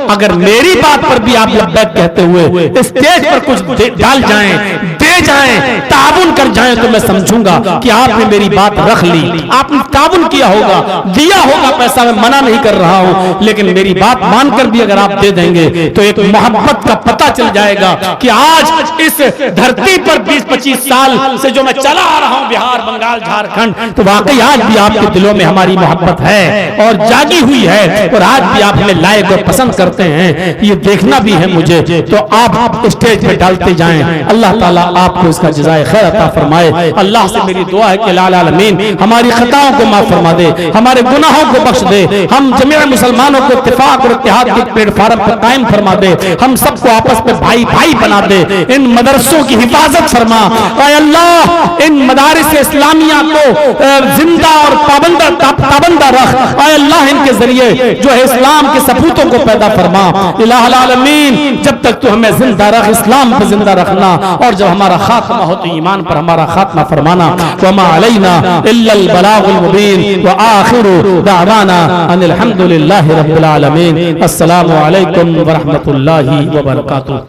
Speaker 1: अगर मेरी बात पर भी आप लब्बैक कहते हुए स्टेज पर कुछ डाल जाएं, दे जाएं, ताबुन कर जाएं, तो मैं समझूंगा कि आपने मेरी बात रख ली, आपने ताबुन किया होगा, दिया होगा पैसा, मैं मना नहीं कर रहा हूं, लेकिन मेरी बात मानकर भी अगर आप दे देंगे तो एक मोहब्बत का पता चल जाएगा कि आज इस धरती पर 20-25 साल से जो मैं चला आ रहा हूं, बिहार, बंगाल, झारखंड, तो वाकई आज भी आपके दिलों में हमारी मोहब्बत है और जागी हुई है, और आज भी आप हमें लायक और पसंद करते हैं, ये देखना भी है मुझे। तो आप स्टेज पे डालते जाएं, अल्लाह ताला आपको इसका जज़ाए खैर अता फरमाए। अल्लाह से मेरी दुआ है कि लाल आलमीन हमारी खताओं को माफ फरमा दे, हमारे गुनाहों को बख्श दे, हम जमीअ मुसलमानों को इत्तेफाक और इत्तेहाद के प्लेटफार्म पर कायम फरमा दे, हम सबको आपस में भाई भाई बना दे, इन मदरसों की हिफाजत फरमा। ऐ अल्लाह, इन मदारिस इस्लामिया को जिंदा और पाबंदा रख। ऐ अल्लाह, इनके जरिए जो है इस्लाम के सपूतों को पैदा फरमा। इलाहुल आलमीन, जब तक तू हमें जिंदा रख, इस्लाम पर जिंदा रखना, और जब हमारा खात्मा हो तो ईमान पर हमारा खात्मा फरमाना। वमा अलैना इल्लल बलागुल मुबीन व आखिरु दावाना अनिल हम्दुलिल्लाहि रब्बिल आलमीन। अस्सलामु अलैकुम व रहमतुल्लाहि व बरकातुहू।